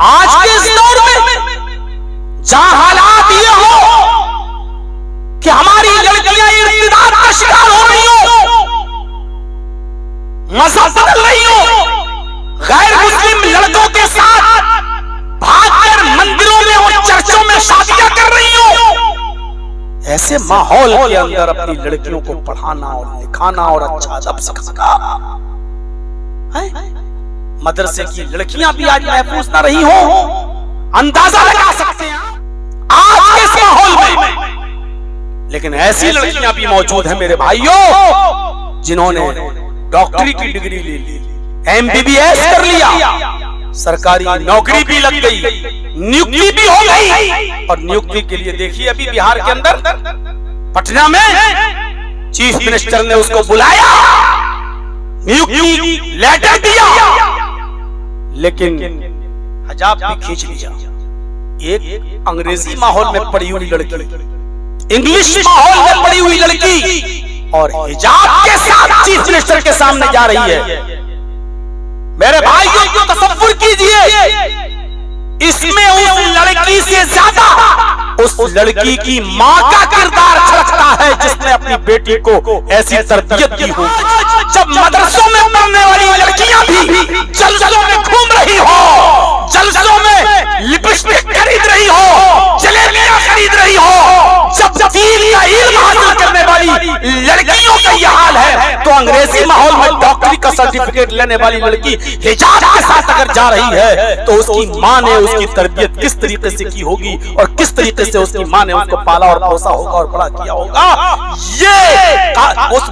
आज के इस दौर में जहां हालात ये हो कि हमारी लड़कियां इर्तिदाद का शिकार हो रही हो, मजहब बदल रही हो, गैर मुस्लिम लड़कों के साथ भागकर मंदिरों में और चर्चों में शादियां कर रही हो, ऐसे माहौल के अंदर अपनी लड़कियों को पढ़ाना और लिखाना और अच्छा अदब सिखाना, मदरसे की लड़कियां भी आज महफूज ना रही हो, अंदाजा लगा सकते हैं आज के इस माहौल में। लेकिन ऐसी लड़कियां भी मौजूद हैं मेरे भाइयों, जिन्होंने डॉक्टरी की डिग्री ले ली, MBBS कर लिया, सरकारी नौकरी भी लग गई, नियुक्ति भी हो गई। और नियुक्ति के लिए देखिए अभी बिहार के अंदर पटना में चीफ मिनिस्टर ने उसको बुलाया, नियुक्ति लेटर दिया, लेकिन हिजाब भी खींच लिया। एक अंग्रेजी माहौल में पड़ी हुई लड़की, इंग्लिश माहौल में पड़ी हुई लड़की और हिजाब के साथ चीफ मिनिस्टर के सामने जा रही है। मेरे भाइयों को तसव्वुर कीजिए, इसमें उस लड़की से ज्यादा उस लड़की की मां का किरदार झलकता है, जिसने अपनी बेटी को ऐसी तरबियत दी हो। जब मदरसों में पढ़ने वाली लड़कियां भी जलसों में घूम रही हो, जलसों में लिपस्टिक खरीद रही हो, जलेबियां खरीद रही हो, जब दीन का इल्म हासिल करने वाली लड़कियों का यह हाल है, तो अंग्रेजी माहौल में डॉक्टरी का सर्टिफिकेट लेने वाली लड़की हिजाब के साथ अगर जा रही है, तो उसकी मां ने उसकी तरबियत किस तरीके से की होगी और किस तरीके से उसकी मां ने उसको पाला और पोसा होगा और बड़ा किया होगा। ये उस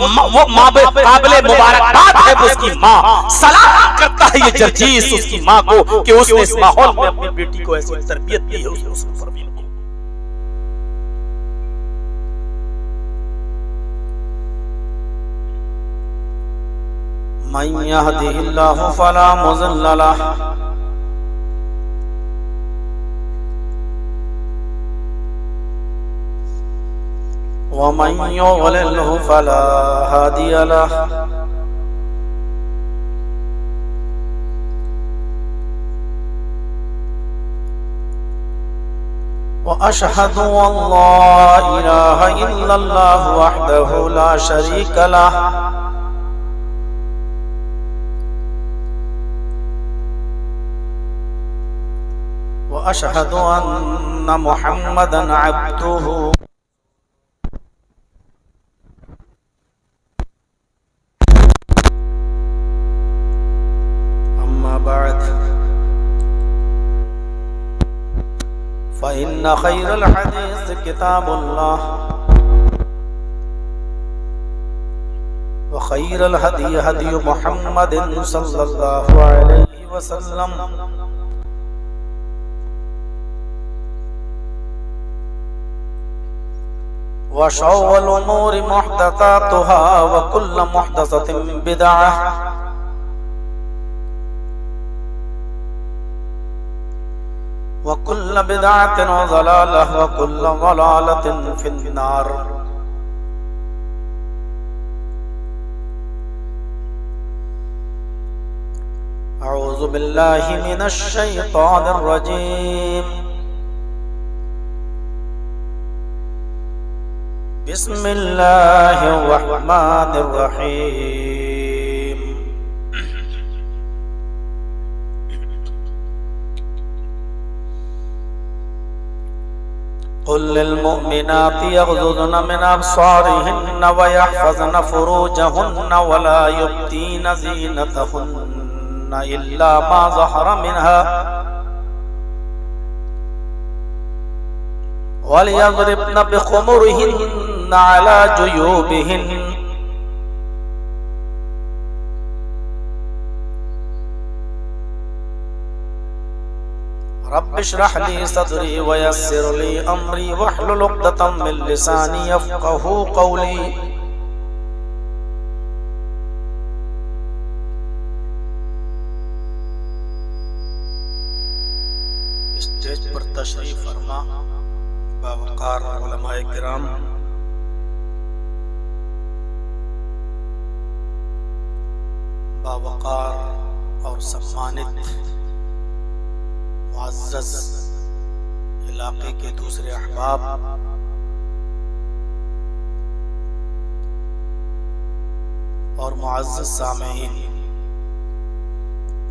काबिले मुबारकबाद है उसकी मां। सलाम करता है ये जर्जीस उसकी मां को कि उसने इस माहौल में अपनी बेटी को ऐसी तरबियत दी है। उसने मन यहदिहिल्लाहु फला मुज़िल्ल लहु व मन युज़लिल्हु फला हादिय लहु। व अशहदु अल्ला इलाहा इल्लल्लाहु वहदहु ला शरीक लहु व अशहदु अन्ना मुहम्मदन अब्दुहु अम्मा बाद फ़इन्न खैरल हदीस किताबुल्लाह व खैरल हदी हदी मुहम्मदिन सल्लल्लाहु अलैहि वसल्लम व शर्रुल उमूरि मुहदसातुहा व कुल्लु मुहदसतिन बिदअह व कुल्लु बिदअतिन ज़लालह व कुल्लु ज़लालतिन फिन्नार। अऊज़ु बिल्लाहि मिनश शैतानिर रजीम। बिस्मिल्लाहिर रहमानिर रहीम। कुल लिल मुमिनाति यग़ज़ुज़्न मिन अब्सारिहिन्न व यहफ़ज़्न फ़ुरूजहुन्न व ला युब्दीन ज़ीनतहुन्न इल्ला मा ज़हरा मिन्हा वलियज़रिब्न बिख़ुमुरिहिन्न अला जुयूबिहिन्न रब्बि इश्रह ली सदरी व यस्सिर ली अमरी वहलुल उक़दतम मिन लिसानी यफ़क़हू क़ौली। स्टेज पर तशरीफ फरमा बावक़ार उलमाए किराम, बावक़ार और सम्मानित मुअज़्ज़ज़ इलाके के दूसरे अहबाब, और मुअज़्ज़ज़ सामीईन,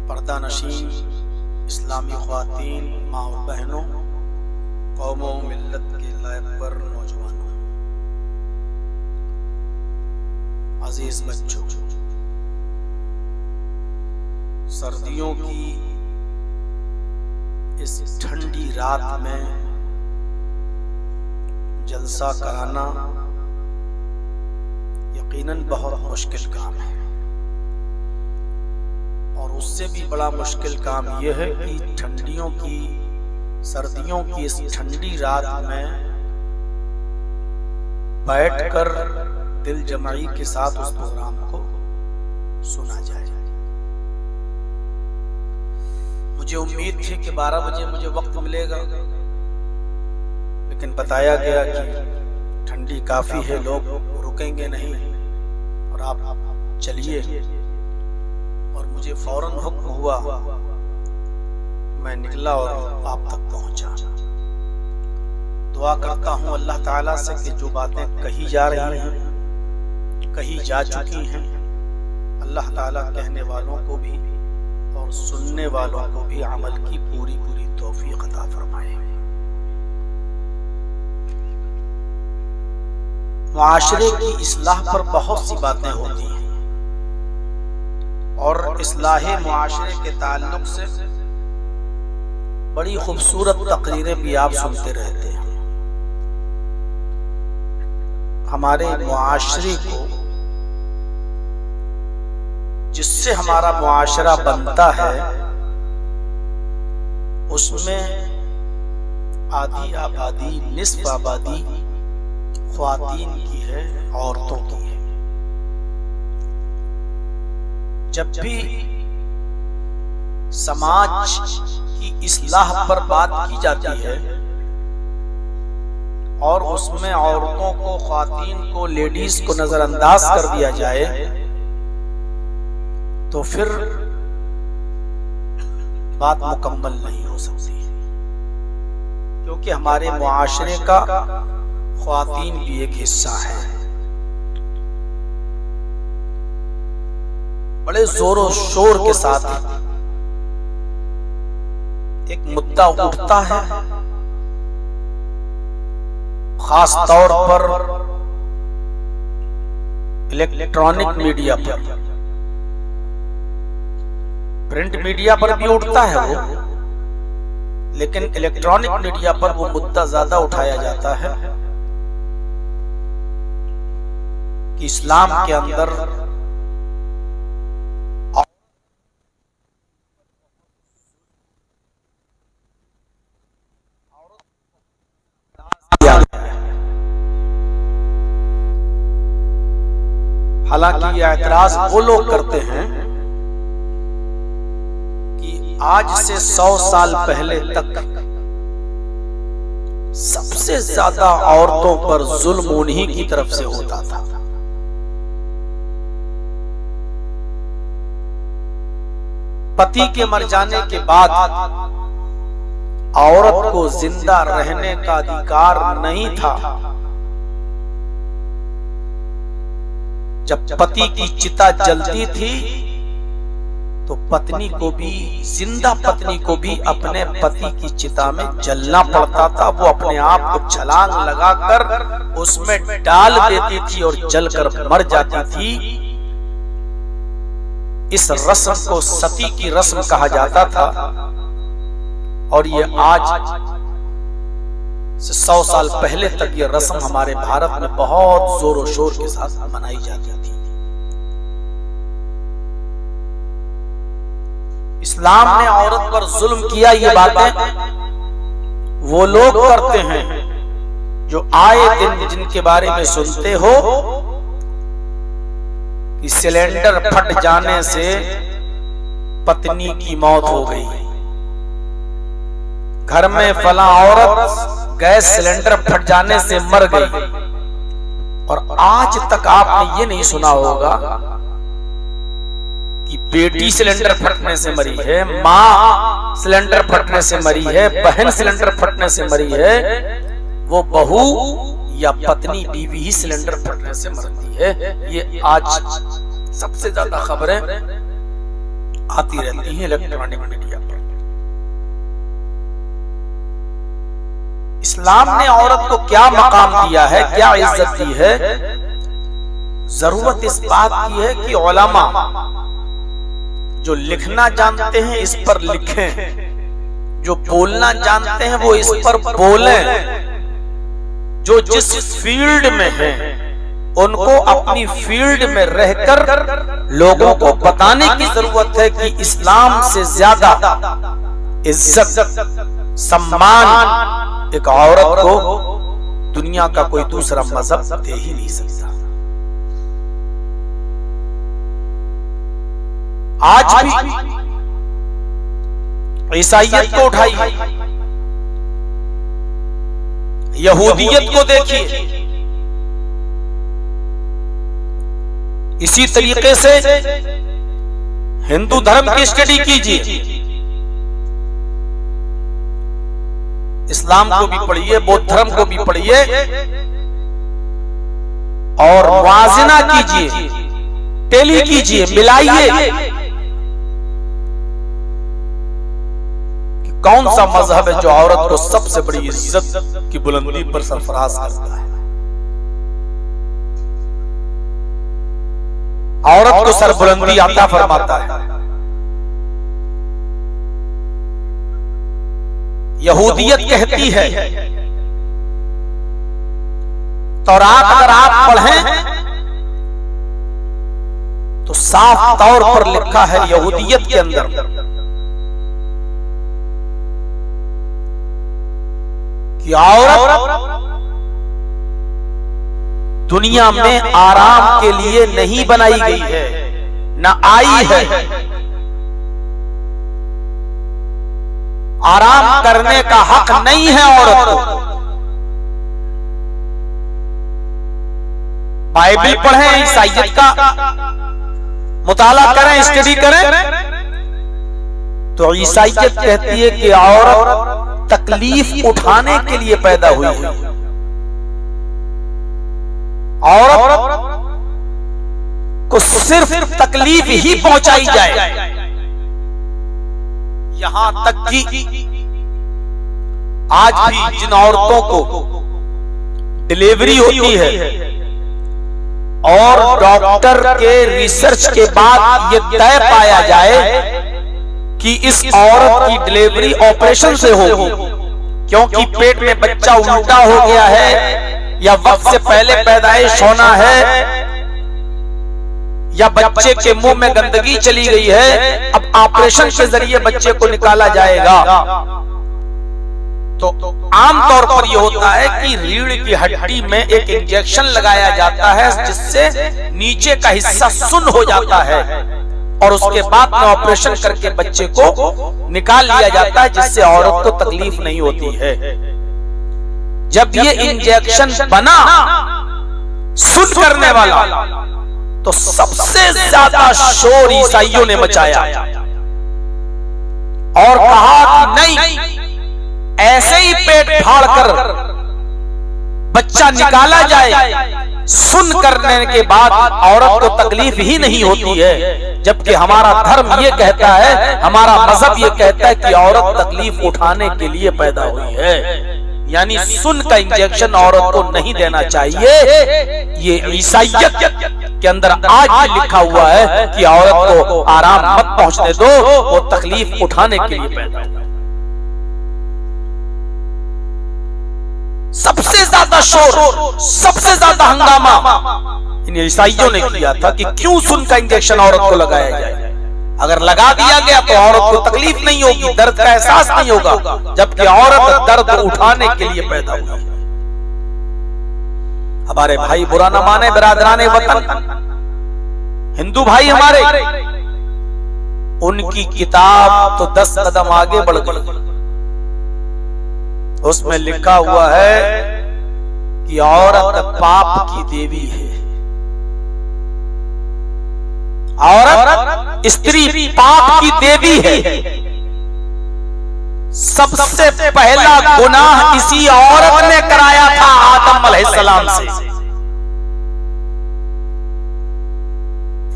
पर्दा नशीन इस्लामी ख्वातीन, माँ और बहनों, कौमों मिल्लत के लायक पर नौजवानों, अजीज बच्चों, सर्दियों की इस ठंडी रात में जलसा कराना यकीनन बहुत मुश्किल काम है, और उससे भी बड़ा मुश्किल काम यह है कि सर्दियों की इस ठंडी रात में बैठकर दिल जमाई के साथ उस प्रोग्राम को सुना जाए। मुझे उम्मीद थी कि 12 बजे मुझे वक्त मिलेगा, लेकिन बताया गया कि ठंडी काफी है, लोग रुकेंगे नहीं और आप चलिए, और मुझे फौरन हुक्म हुआ, मैं निकला और आप तक पहुंचा। दुआ करता हूं अल्लाह ताला से कि जो बातें कही जा रही हैं, कही जा चुकी हैं, अल्लाह ताला कहने वालों को भी और सुनने वालों को भी अमल की पूरी पूरी तौफीक अता फरमाए। मुआशरे की इस्लाह पर बहुत सी बातें होती हैं, और इस्लाहे मुआशरे के ताल्लुक से बड़ी खूबसूरत तकरीरें भी आप सुनते रहते हैं। हमारे मुआशरे को, जिससे हमारा मुआशरा बनता है, उसमें आधी आबादी, निस्फ आबादी ख्वातीन की है, औरतों की है। जब भी समाज की इस्लाह पर बात की जाती है और उसमें औरतों को, ख्वातीन को, लेडीज को नजरअंदाज कर दिया जाए, तो फिर बात मुकम्मल नहीं हो सकती, क्योंकि हमारे मुआशरे का ख्वातीन भी एक हिस्सा है। बड़े जोरों शोर के साथ एक मुद्दा उठता है, खास तौर पर इलेक्ट्रॉनिक मीडिया पर, प्रिंट मीडिया पर भी उठता है वो, लेकिन इलेक्ट्रॉनिक मीडिया पर वो मुद्दा ज्यादा उठाया जाता है कि इस्लाम के अंदर हालांकि ये एतराज वो लोग करते हैं कि आज से 100 साल पहले तक सबसे ज्यादा औरतों पर जुल्म उन्हीं की तरफ से होता था। पति के मर जाने के बाद औरत को जिंदा रहने का अधिकार नहीं था। जब पति की चिता जलती थी तो पत्नी को भी, जिंदा पत्नी को भी अपने पति की चिता में जलना पड़ता था। वो अपने आप को छलांग लगाकर उसमें डाल देती थी और जलकर मर जाती थी। इस रस्म को सती की रस्म कहा जाता था, और ये आज से 100 साल पहले तक ये रस्म हमारे भारत में बहुत जोरों शोर के साथ मनाई जाती थी। इस्लाम ने औरत पर जुल्म किया, ये बातें वो लोग करते हैं जो आए दिन जिनके बारे में सुनते हो कि सिलेंडर फट जाने से पत्नी की मौत हो गई, घर में फला औरत गैस सिलेंडर फट जाने से मर गई। और आज तक आपने ये नहीं सुना होगा कि बेटी सिलेंडर फटने से मरी है, माँ सिलेंडर फटने से मरी है, बहन सिलेंडर फटने से मरी है, वो बहू या पत्नी बीवी ही सिलेंडर फटने से मरती है। ये आज सबसे ज्यादा खबरें आती रहती हैं इलेक्ट्रॉनिक मीडिया पर। इस्लाम ने औरत को क्या मकाम दिया है, क्या इज्जत दी है? जरूरत इस बात की है कि उलमा जो लिखना जानते हैं इस पर लिखें, जो बोलना जानते हैं वो इस पर बोलें, जो जिस फील्ड में है उनको अपनी फील्ड में रहकर लोगों को बताने की जरूरत है कि इस्लाम से ज्यादा इज्जत सम्मान एक औरत को दुनिया का कोई दूसरा मजहब दे ही नहीं सकता। आज भी ईसाइयत को उठाइए, यहूदियत को देखिए, इसी तरीके से हिंदू धर्म की स्टडी कीजिए, इस्लाम को भी पढ़िए, बौद्ध धर्म को भी पढ़िए और मुआज़ना कीजिए, टेली कीजिए, मिलाइए कि कौन सा मजहब है जो औरत को सबसे बड़ी इज्जत की बुलंदी पर सरफराज करता है। औरत को सरबुलंदी अता फरमाता है। यहूदियत कहती है, तौरात अगर आप पढ़ें तो साफ तौर पर लिखा है यहूदियत के अंदर कि औरत दुनिया में आराम के लिए नहीं बनाई गई है, न आई है। आराम करने का हक नहीं है औरत को। बाइबल पढ़ें, ईसाइयत का मुताला करें, स्टडी करें तो ईसाइयत कहती है कि औरत तकलीफ उठाने के लिए पैदा हुई है। औरत को सिर्फ तकलीफ ही पहुंचाई जाए, यहां तक कि आज भी जिन औरतों को डिलीवरी होती है और डॉक्टर के रिसर्च के बाद ये तय पाया जाए कि इस औरत की डिलीवरी ऑपरेशन से होगी क्योंकि पेट में बच्चा उल्टा हो गया है या वक्त से पहले पैदाइश होना है या बच्चे के मुंह में गंदगी चली गई है, अब ऑपरेशन के जरिए बच्चे को निकाला जाएगा, तो आमतौर पर यह होता है कि रीढ़ की हड्डी में एक इंजेक्शन लगाया जाता है जिससे नीचे का हिस्सा सुन्न हो जाता है और उसके बाद में ऑपरेशन करके बच्चे को निकाल लिया जाता है जिससे औरत को तकलीफ नहीं होती है। जब ये इंजेक्शन बना सुन्न करने वाला तो सबसे ज्यादा शोर ईसाइयों ने मचाया और कहा कि नहीं, ऐसे ही पेट फाड़कर बच्चा निकाला जाए, सुन करने के बाद औरत को तकलीफ ही नहीं होती है, जबकि हमारा धर्म ये कहता है, हमारा मजहब ये कहता है कि औरत तकलीफ उठाने के लिए पैदा हुई है। यानी सुन का इंजेक्शन औरत को नहीं देना चाहिए। ये ईसाइयत के अंदर आज भी लिखा हुआ है कि औरत को आराम मत पहुंचने दो, वो तकलीफ उठाने के लिए पैदा हुई। सबसे ज्यादा शोर, सबसे ज्यादा हंगामा इन ईसाइयों ने किया था कि क्यों सुन का इंजेक्शन औरत को लगाया जाए। अगर लगा दिया गया तो औरत को तकलीफ नहीं होगी, दर्द का एहसास नहीं होगा, जबकि औरत दर्द उठाने के लिए पैदा हुई। हमारे भाई बुरा न माने, बिरादराने वतन हिंदू भाई हमारे, उनकी किताब तो 10 कदम आगे बढ़ गई। उसमें लिखा हुआ है कि औरत पाप की देवी है, औरत स्त्री पाप की देवी है। सबसे पहला गुनाह इसी औरत ने कराया था आदम अलैहिस्सलाम से।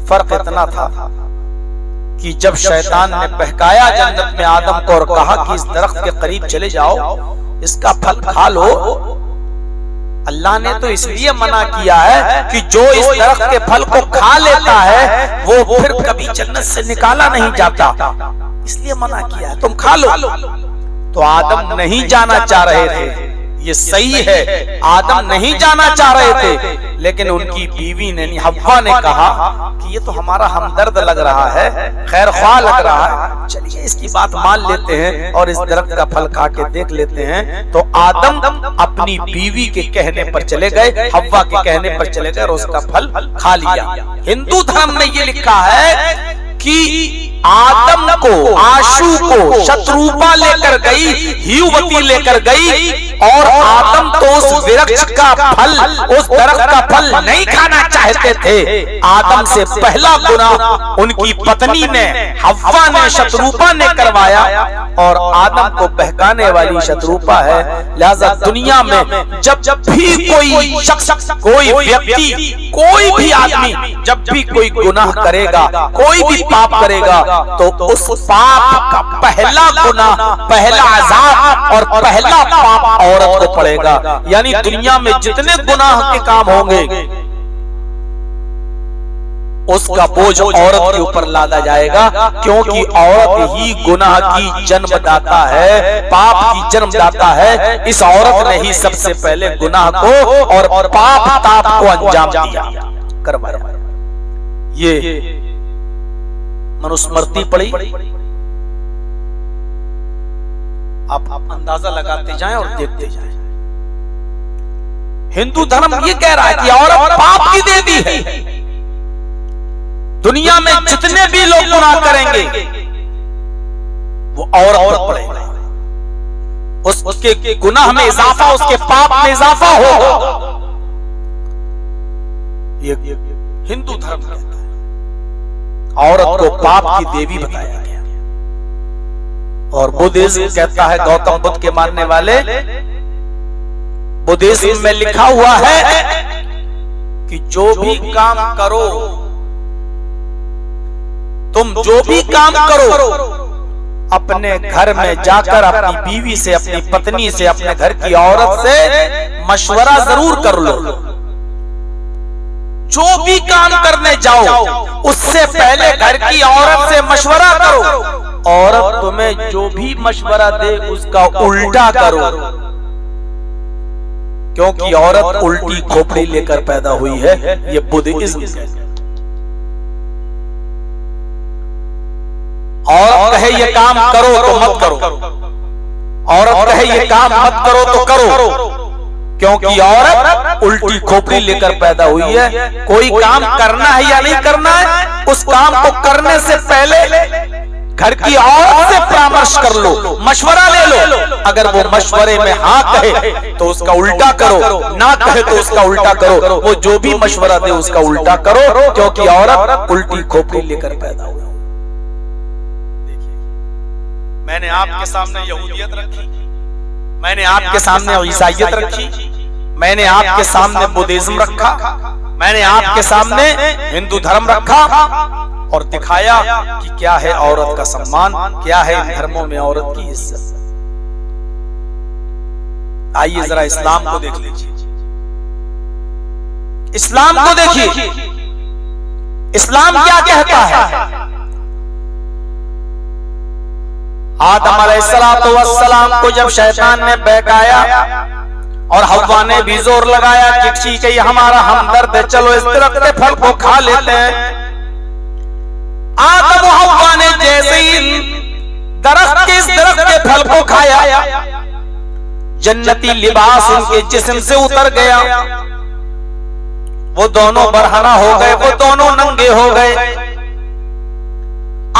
फर्क इतना था कि जब शैतान ने बहकाया जन्नत में आदम को और कहा कि इस दरख्त के करीब चले जाओ, इसका फल खा लो, अल्लाह ने तो इसलिए मना किया है कि जो इस दरख्त के फल को खा लेता है वो फिर कभी जन्नत से निकाला नहीं जाता, इसलिए मना किया है, तुम खा लो। तो आदम नहीं जाना चाह रहे थे, ये सही है, आदम नहीं जाना चाह रहे थे, लेकिन उनकी बीवी ने हव्वा ने कहा कि ये तो हमारा हमदर्द लग रहा है, खैर ख्वाह लग रहा है, चलिए इसकी बात मान लेते हैं और इस दरख्त का फल खा के देख लेते हैं। तो आदम अपनी बीवी के कहने पर चले गए, हव्वा के कहने पर चले गए और उसका फल खा लिया। हिंदू धर्म में ये लिखा है कि आदम को, आशु को शत्रुपा लेकर गई, हियुवती लेकर गई और आदम तो उस वृक्ष का फल, उस दरख्त का फल नहीं खाना चाहते थे। आदम से पहला गुनाह उनकी पत्नी ने, हव्वा ने, शत्रुपा ने करवाया और आदम को बहकाने वाली शत्रुपा है। लिहाजा दुनिया में जब भी कोई शख्स, कोई व्यक्ति, कोई भी आदमी जब भी कोई गुनाह करेगा, कोई भी पाप करेगा, तो उस पाप का पहला गुनाह, पहला अज़ाब और पहला पाप औरत को पड़ेगा। यानी दुनिया में जितने गुनाह के काम होंगे उसका बोझ औरत के ऊपर लादा जाएगा, क्योंकि औरत ही गुनाह की जन्मदाता है, पाप की जन्मदाता है। इस औरत ने ही सबसे पहले गुनाह को और पाप ताप को अंजाम दिया, करवाया। ये मनुस्मृति पढ़ी, आप अंदाजा लगाते जाएं और देखते जाएं। हिंदू धर्म ये कह रहा है कि औरत पाप की देवी है। दुनिया में जितने भी लोग गुनाह करेंगे वो औरत पड़ेगा, उसके गुनाह में इजाफा, उसके पाप में इजाफा होगा। ये हिंदू धर्म कहता है। औरत को पाप की देवी बताया गया। और बुद्धिज्म कहता है, गौतम बुद्ध के मानने वाले, बुद्धिज्म में लिखा हुआ है कि जो भी काम करो, तुम जो भी काम करो, अपने घर में जाकर अपनी बीवी से, अपनी पत्नी से, अपने घर की औरत से मशवरा जरूर कर लो। जो भी काम करने जाओ उससे पहले घर की औरत से मशवरा करो। औरत तुम्हें जो भी मशवरा दे उसका उल्टा करो, क्योंकि औरत उल्टी खोपड़ी लेकर पैदा हुई है। ये बुद्धिज्म है। औरत कहे ये काम करो तो मत करो, औरत कहे ये काम मत करो तो करो, क्योंकि औरत उल्टी खोपड़ी लेकर पैदा हुई है। कोई काम करना है या नहीं करना है, उस काम को करने से पहले घर की औरत से परामर्श कर लो, मशवरा ले लो। अगर वो मशवरे में हाँ कहे तो उसका उल्टा करो, ना कहे तो उसका उल्टा करो। वो जो भी मशवरा दे उसका उल्टा करो, क्योंकि औरत उल्टी खोपड़ी लेकर पैदा हुई। मैंने आपके सामने यहूदियत रखी, मैंने आपके सामने ईसाईयत रखी, मैंने आपके सामने बुद्धिज्म रखा, मैंने आपके सामने हिंदू धर्म रखा और दिखाया कि क्या है औरत का सम्मान, क्या है इन धर्मों में औरत की इज्जत। आइए जरा इस्लाम को देख लीजिए, इस्लाम को देखिए, इस्लाम क्या कहता है। आदम अलैहिस्सलाम को जब शैतान ने बहकाया और हव्वा ने भी जोर लगाया कि ठीक है ये हमारा हमदर्द है, चलो इस दरख्त के फल को खा लेते हैं। आदम और हव्वा ने जैसे ही इस दरख्त के फल को खाया, जन्नती लिबास उनके जिस्म से उतर गया। वो दोनों बरहना हो गए, वो दोनों नंगे हो गए।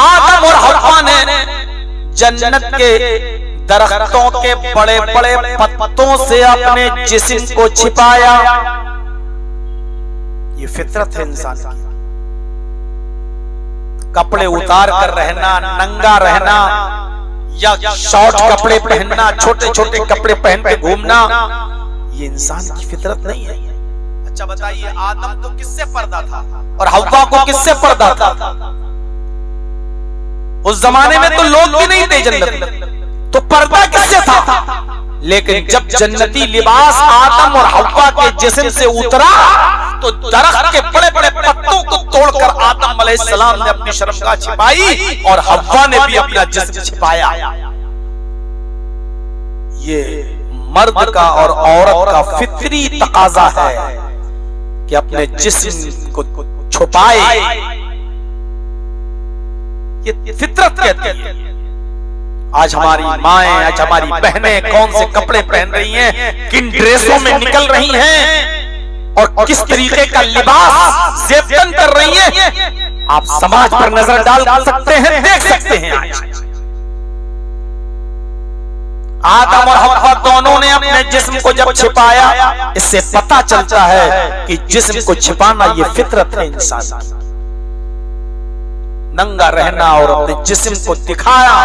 आदम और हव्वा ने जन्नत के दरख्तों के बड़े बड़े पत्तों से अपने जिस्म को छिपाया। ये फितरत है इंसान की। कपड़े उतार कर रहना, नंगा रहना, या शॉर्ट कपड़े पहनना, छोटे छोटे कपड़े पहन के घूमना, ये इंसान की फितरत नहीं है। अच्छा बताइए, आदम को किससे पर्दा था और हव्वा को किससे पर्दा था? उस जमाने में तो लोग भी नहीं थे जन्नत में, तो पर्दा किससे था? लेकिन जब जन्नती लिबास आदम और हव्वा के जिस्म से उतरा तो दरख्त के बड़े बड़े पत्तों को तोड़कर आदम अलैहिस्सलाम ने अपनी शर्मगाह छिपाई और हव्वा ने भी अपना जिस्म छिपाया। ये मर्द का और औरत का फितरी तकाजा है कि अपने जिस्म को छुपाए। ये फितरत कहती है। आज हमारी माएं, आज हमारी बहनें कौन से कपड़े पहन रही हैं, किन ड्रेसों में निकल रही हैं और किस तरीके का लिबास ज़ेबतन कर रही हैं, आप समाज पर नजर डाल सकते हैं, देख सकते हैं। आदम और हव्वा दोनों ने अपने जिस्म को जब छिपाया, इससे पता चलता है कि जिस्म को छिपाना ये फितरत है इंसान की। नंगा रहना और अपने जिस्म को दिखाया,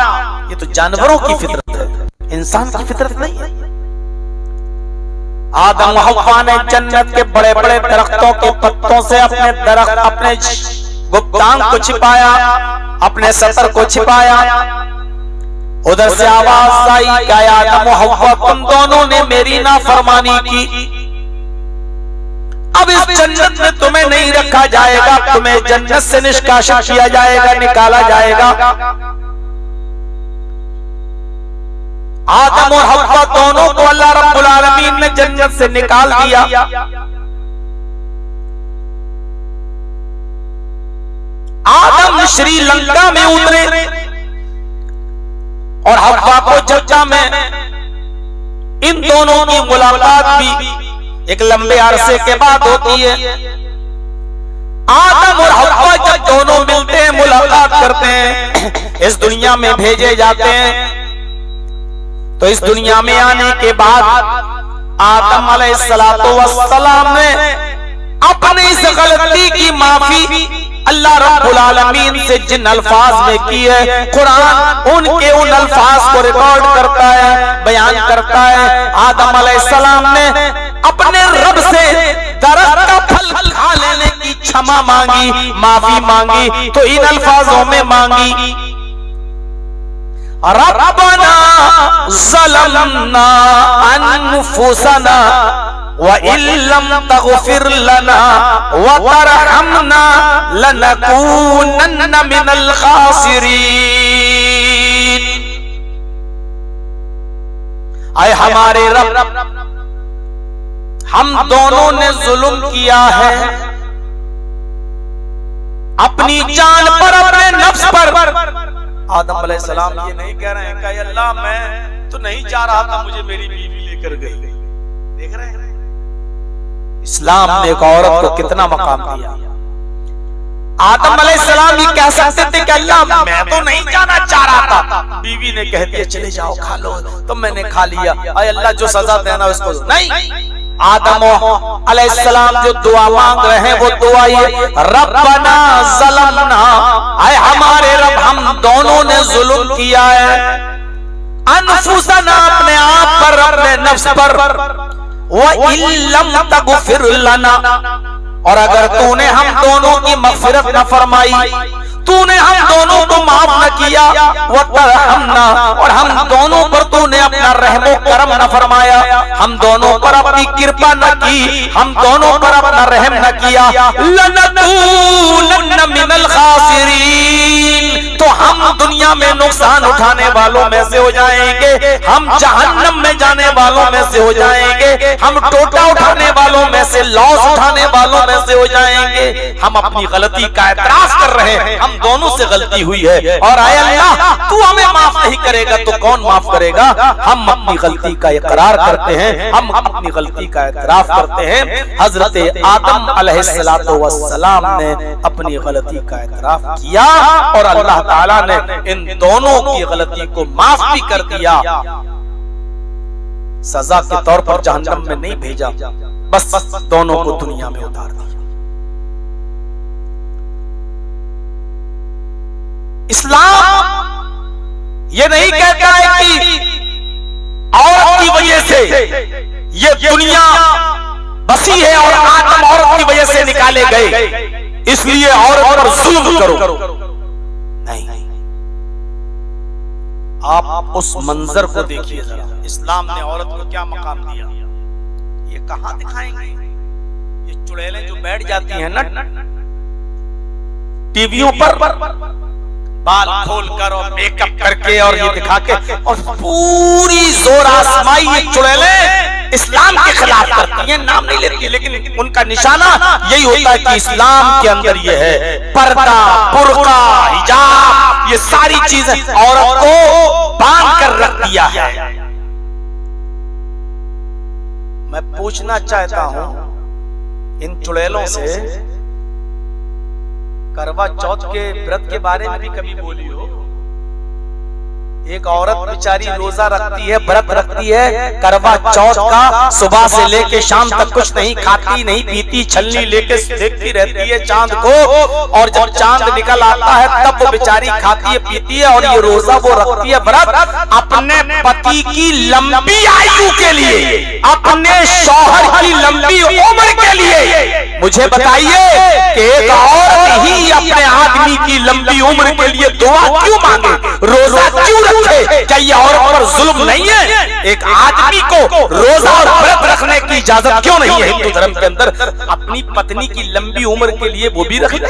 ये तो जानवरों की फितरत है, इंसान की फितरत नहीं है। आदम हव्वा ने जन्नत के बड़े बड़े दरख्तों के पत्तों से अपने गुप्तांग को छिपाया, अपने सतर को छिपाया। उधर से आवाज आई, क्या आदम हव्वा तुम दोनों ने मेरी नाफरमानी की, अब इस जन्नत में तुम्हें नहीं रखा जाएगा, तुम्हें जन्नत से निष्कासित किया जाएगा, निकाला जाएगा। आदम और हव्वा दोनों को अल्लाह रब्बुल आलमीन ने जन्नत से निकाल दिया। आदम श्रीलंका में उतरे और हव्वा को जद्दा में। इन दोनों की मुलाकात भी एक लंबे अरसे के बाद होती है। आदम और हव्वा जब दोनों मिलते हैं, मुलाकात करते हैं, इस दुनिया में भेजे जाते हैं। तो इस दुनिया में आने के बाद आदम अलैहिस्सलातु वस्सलाम ने अपनी इस गलती की माफी अल्लाह रब्बुल आलमीन से जिन अल्फाज में की है, कुरान उनके उन अल्फाज को रिकॉर्ड करता है, बयान करता है। आदम अलैहिस्सलाम ने अपने रब से दरख्त का फल खा लेने की क्षमा मांगी, माफी मांगी, तो इन अल्फाजों में मांगी, रब्बना ज़लमना अनफुसना व इल्लम तग़फिर लना व तरहमना लनकूनन्न मिनल खासिरीन। आए हमारे रब, हम दोनों ने जुल्म किया है अपनी जान पर, अपने नफ्स पर। आदम अलैहिस्सलाम ये नहीं कह रहे हैं कि अल्लाह मैं तो नहीं चाह रहा था, मुझे मेरी बीवी लेकर गई। देख रहे हैं इस्लाम ने एक औरत को कितना मकाम दिया। आदम अलैहिस्सलाम ये कह सकते थे कि अल्लाह मैं तो नहीं जाना चाह रहा था, बीवी ने कह दिया चले जाओ खा लो, तो मैंने खा लिया, अरे अल्लाह जो सजा देना उसको नहीं। आदम अलैहिस्सलाम जो दुआ मांग रहे हैं वो दुआ ये, रब्बना ज़लमना, आए हमारे रब हम दोनों ने जुल्म किया है, अनफुसना अपने आप पर, अपने नफ्स पर, व इल्लम तग़फिर लना, और अगर तूने हम दोनों की मग़फ़िरत न फरमाई, तूने हम दोनों को माफ न किया, व तरहमना, और हम दोनों पर तूने अपना रहमो करम न फरमाया, हम दोनों पर अपनी कृपा न की, हम दोनों पर अपना रहम न किया, लनकूनन्न मिनल खासिरीन, तो हम दुनिया में नुकसान उठाने वालों में से हो जाएंगे, हम जहन्नम में जाने वालों में से हो जाएंगे, हम टोटा उठाने वालों में से, लॉस उठाने वालों में से हो जाएंगे। हम अपनी गलती का एतराफ कर रहे हैं, हम दोनों से गलती हुई है, और आए अल्लाह तू हमें माफ नहीं करेगा तो कौन माफ करेगा। हम अपनी गलती का इकरार करते हैं, हम अपनी गलती का एतराफ करते हैं। हजरत आदम अलैहिस्सलातु वस्सलाम ने अपनी गलती का एतराफ किया और अल्लाह ताला ने इन दोनों की गलती को माफ भी कर दिया। सजा के तौर पर जहन्नम में नहीं भेजा, बस दोनों को दुनिया में उतार दिया। इस्लाम ये नहीं कहता है कि औरत की वजह से ये दुनिया बसी है और आदम औरत की वजह से निकाले गए, इसलिए औरत पर जुल्म करो। नहीं, आप उस मंजर को देखिए जरा, इस्लाम ने औरत को क्या मकाम दिया, ये कहां दिखाएंगे? ये चुड़ैलें जो बैठ जाती हैं ना टीवियों पर, बाल खोल कर और मेकअप करके और ये दिखा के, और पूरी जोर आजमाई ये चुड़ैलें इस्लाम के खिलाफ करती हैं, नाम नहीं लेती, लेकिन उनका निशाना यही होता है कि इस्लाम के अंदर ये है पर्दा, बुर्का, हिजाब, ये सारी चीजें औरत को बांध कर रख दिया है। मैं पूछना चाहता हूं इन चुड़ैलों से, करवा चौथ के व्रत के बारे में भी कभी बोली हो? एक औरत बेचारी रोजा रखती है, व्रत रखती है करवा चौथ का, सुबह से लेके शाम तक कुछ नहीं खाती नहीं पीती, छलनी लेके देखती रहती है चांद को, और जब चांद निकल आता है तब वो बेचारी खाती है पीती है, और ये रोजा वो रखती है व्रत अपने पति की लंबी आयु के लिए, अपने शौहर की लंबी उम्र के लिए। मुझे बताइए कि एक औरत ही अपने आदमी की लंबी उम्र के लिए दुआ क्यों मांगे, रोजा क्यों रखे? क्या ये औरत पर जुल्म नहीं है? एक आदमी को रोजा और व्रत रखने की इजाजत क्यों नहीं है हिंदू धर्म के अंदर? अपनी पत्नी की लंबी उम्र के लिए वो भी रख ले।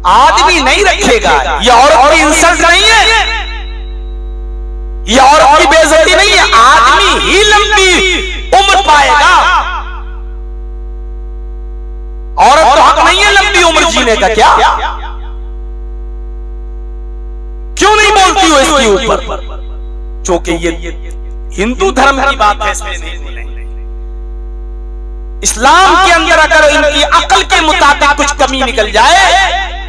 आदमी नहीं रखेगा, ये औरत की इंसल्ट नहीं है, ये औरत की बेइज्जती नहीं है, आदमी ही लंबी उम्र पाएगा। औरत तो हक नहीं है लंबी उम्र जीने का? क्या क्यों नहीं बोलती हो इसके ऊपर? क्योंकि ये हिंदू धर्म की बात है, इसलिए नहीं बोलेंगे। इस्लाम के अंदर अगर इनकी अकल के मुताबिक कुछ कमी निकल जाए,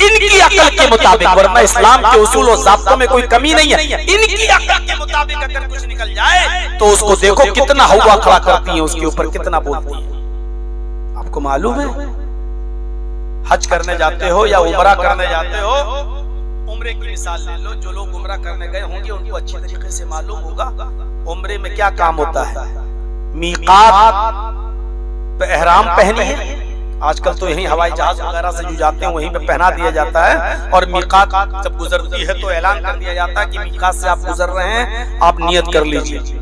इनकी अकल के मुताबिक, वरना इस्लाम के उसूल और ज़ाब्तों में कोई कमी नहीं है, इनकी अकल के मुताबिक अगर कुछ निकल जाए तो उसको देखो कितना हुआ खड़ा करती है, उसके ऊपर कितना बोलती है। आपको मालूम है, हज करने जाते हो या उमरा करने जाते हो, उम्रे की मिसाल ले लो, जो लोग उमरा करने गए होंगे उनको अच्छी तरीके से मालूम होगा उम्रे में क्या काम होता है। मीकात पे एहराम पहनी है, आजकल तो यही हवाई जहाज वगैरह से जो जाते हैं वहीं पे पहना दिया जाता है, और मीकात जब गुजरती है तो ऐलान कर दिया जाता है कि मीकात से आप गुजर रहे हैं, आप नियत कर लीजिए।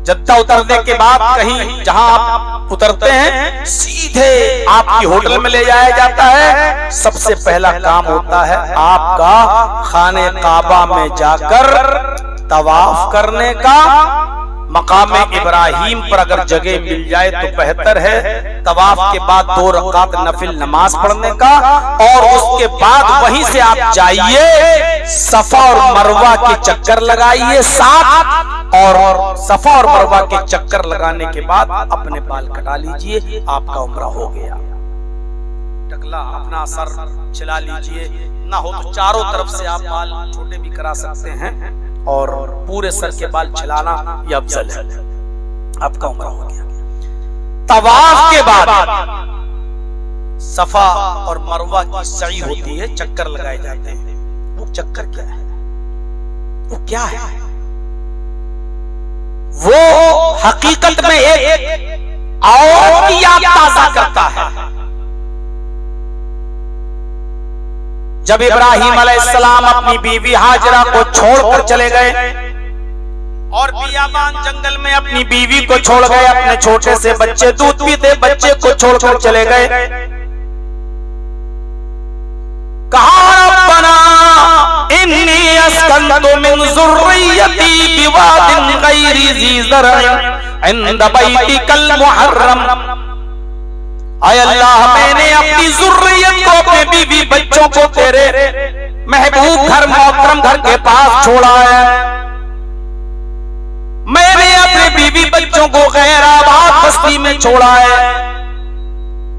जद्दा उतरने के बाद कहीं जहां आप उतरते हैं सीधे आपकी होटल में ले जाया जाता है, सबसे पहला काम होता है आपका खाने काबा में जाकर तवाफ करने का। मकामे इब्राहिम पर अगर जगह मिल जाए तो बेहतर है, तवाफ के बाद 2 रकात नफिल नमाज पढ़ने का, और उसके बाद वहीं से आप जाइए सफा और मरवा के चक्कर लगाइए साथ, और सफा और मरवा के चक्कर लगाने के बाद अपने बाल कटा लीजिए, आपका उम्रा हो गया। टकला अपना सर छिला लीजिए, ना हो तो चारों तरफ से आप बाल छोटे भी करा सकते हैं, और पूरे सर के बाल छिलाना यह अफजल है, आपका उम्रा हो गया। तवाफ के बाद सफा और मरवा की सई होती है, चक्कर लगाए जाते हैं। वो चक्कर क्या है? वो क्या है? वो हकीकत में एक औरत की याद ताजा करता है। जब इब्राहिम अलैहिस्सलाम अपनी बीवी हाजरा को छोड़कर चले गए और बियाबान जंगल में अपनी बीवी को छोड़ गए, अपने छोटे से बच्चे दूध पीते बच्चे को छोड़कर चले गए, कहा रब्बना इन्नी अस्कनतु मिन ज़ुर्रियती बिवादिन गैरि ज़ी ज़रअइन इंद बैतिकल मुहर्रम। आय अल्लाह, मैंने अपनी ज़ुर्रियत को, अपने बीवी बच्चों को तेरे महबूब घर मोहतरम घर के पास छोड़ा है। मैंने अपने बीवी बच्चों को गैर आबाद बस्ती में छोड़ा है।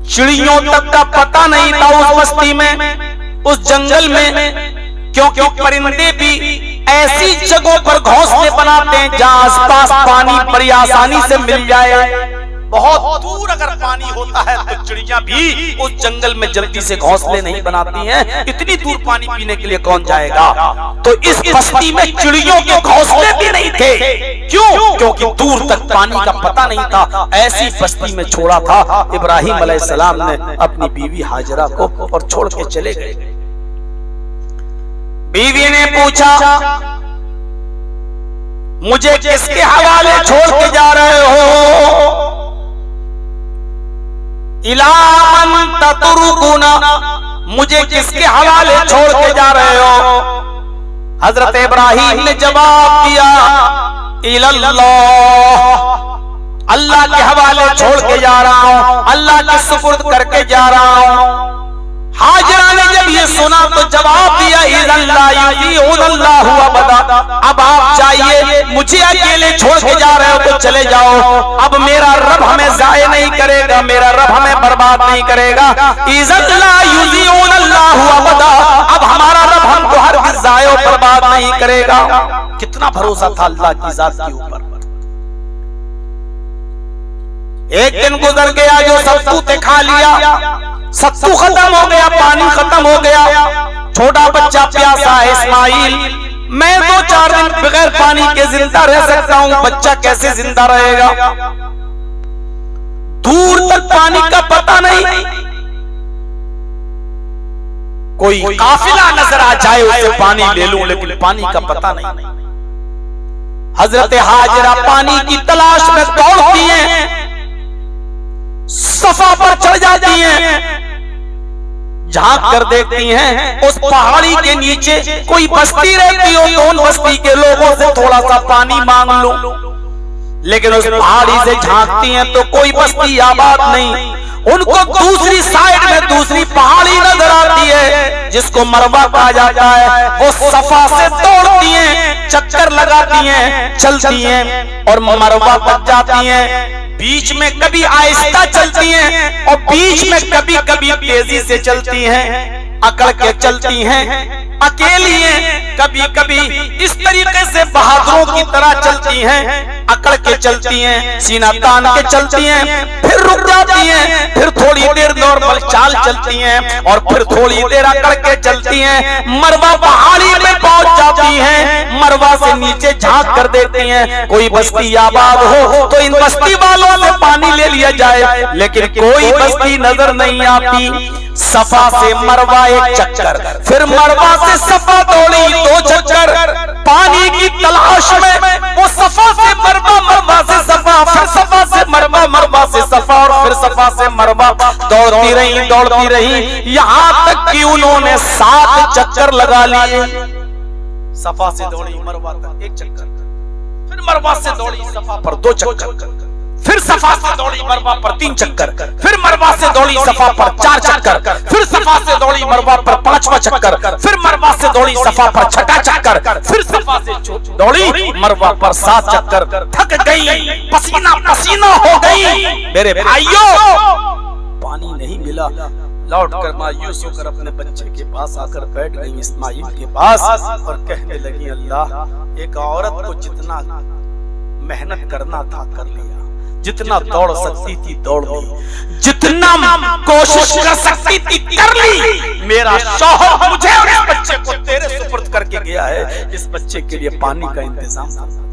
चिड़ियों तक का पता नहीं था उस बस्ती में, उस जंगल में, क्योंकि परिंदे भी ऐसी जगहों पर घोंसले बनाते हैं जहां आसपास पानी बड़ी आसानी से मिल जाए। बहुत दूर अगर पानी होता है तो चिड़िया भी उस जंगल में जल्दी से घोंसले नहीं बनाती हैं। इतनी दूर पानी पीने के लिए कौन जाएगा? तो इस बस्ती में चिड़ियों के घोंसले भी नहीं थे। क्यों? क्योंकि दूर तक पानी का पता नहीं था। ऐसी बस्ती में छोड़ा था इब्राहिम अलैहिस्सलाम ने अपनी बीवी हाजरा को और छोड़ के चले गए। बीवी ने पूछा, मुझे किसके हवाले छोड़ के जा रहे हो? इला मन ततरुकुना, मुझे किसके हवाले छोड़ के जा रहे हो? हजरत इब्राहिम ने जवाब दिया, इल्लल्लाह, अल्लाह के हवाले छोड़ के जा रहा हूं, अल्लाह के सुपुर्द करके जा रहा हूं। हाजरा ने जब ये सुना तो जवाब दिया, अब आप जाइए, मुझे अकेले छोड़ के जा रहे हो तो चले जाओ। अब मेरा रब हमें जाये नहीं करेगा, मेरा रब हमें बर्बाद नहीं करेगा। अब हमारा रब हमको हरगिज़ जाये और बर्बाद नहीं करेगा। कितना भरोसा था अल्लाह की जात के ऊपर। एक दिन गुजर गया, जो सत्तू थे खा लिया, सत्तू खत्म हो गया, पानी खत्म हो गया। छोटा बच्चा प्यासा है इस्माइल, मैं 2-4 दिन बगैर पानी के जिंदा रह सकता हूं, बच्चा कैसे जिंदा रहेगा? दूर तक पानी का पता नहीं, कोई काफिला नजर आ जाए उससे पानी ले लूं, लेकिन पानी का पता नहीं। हजरत हाजरा पानी की तलाश में दौड़ती हैं, सफा पर चढ़ जाती हैं, झांक कर देखती हैं उस पहाड़ी के नीचे कोई बस्ती रहती हो तो उन बस्ती के लोगों से थोड़ा सा पानी मांग लो, लेकिन उस पहाड़ी से झांकती हैं तो कोई बस्ती आबाद नहीं। उनको दूसरी साइड में दूसरी पहाड़ी नजर आती है जिसको मरवा कहा जाता है। वो सफा से दौड़ती हैं, चक्कर लगाती हैं, चलती हैं और मरवा तक जाती हैं। बीच में कभी आहिस्ता चलती हैं और बीच में कभी कभी तेजी से चलती हैं, अकड़ के चलती हैं, अकेली हैं, कभी कभी इस तरीके से बहादुरों की तरह चलती हैं, अकड़ के चलती हैं, सीना तान के चलती हैं, फिर रुक जाती हैं, फिर थोड़ी देर नॉर्मल चाल चलती हैं और फिर थोड़ी देर अकड़ के चलती हैं। मरवा पहाड़ी में पहुंच जाती हैं, मरवा से नीचे झांक कर देती हैं, कोई बस्ती आबाद हो तो इन बस्ती वालों से पानी ले लिया जाए, लेकिन कोई बस्ती नजर नहीं आती। सफा से मरवा एक चक्कर, फिर मरवा से सफा दौड़ी 2 चक्कर, पानी की तलाश में वो सफा से मरवा, मरवा से सफा, फिर सफा से मरवा, मरवा से सफा और फिर सफा से मरवा, दौड़ती रही यहाँ तक कि उन्होंने 7 चक्कर लगा लिए। सफा से दौड़ी मरवा तक 1 चक्कर, फिर मरवा से दौड़ी सफा पर 2 चक्कर, फिर सफा से दौड़ी मरवा पर 3 चक्कर, फिर मरवा से दौड़ी सफा पर 4 चक्कर, फिर सफा से दौड़ी मरवा पर 5वां चक्कर, फिर मरवा से दौड़ी सफा पर 6वां चक्कर, फिर सफा से दौड़ी मरवा पर 7 चक्कर। थक गई, पसीना पसीना हो गई। मेरे भाइयों, पानी नहीं मिला, लौट कर मायूस होकर अपने बच्चे के पास आकर बैठ गई इस्माइल के पास और कहने लगी, अल्लाह, एक औरत को जितना मेहनत करना था कर लिया, जितना दौड़ सकती थी दौड़ ली, जितना कोशिश कर सकती थी कर ली। मेरा शौहर मुझे और इस बच्चे को तेरे सुपुर्द करके गया है, इस बच्चे के लिए पानी का इंतजाम कर।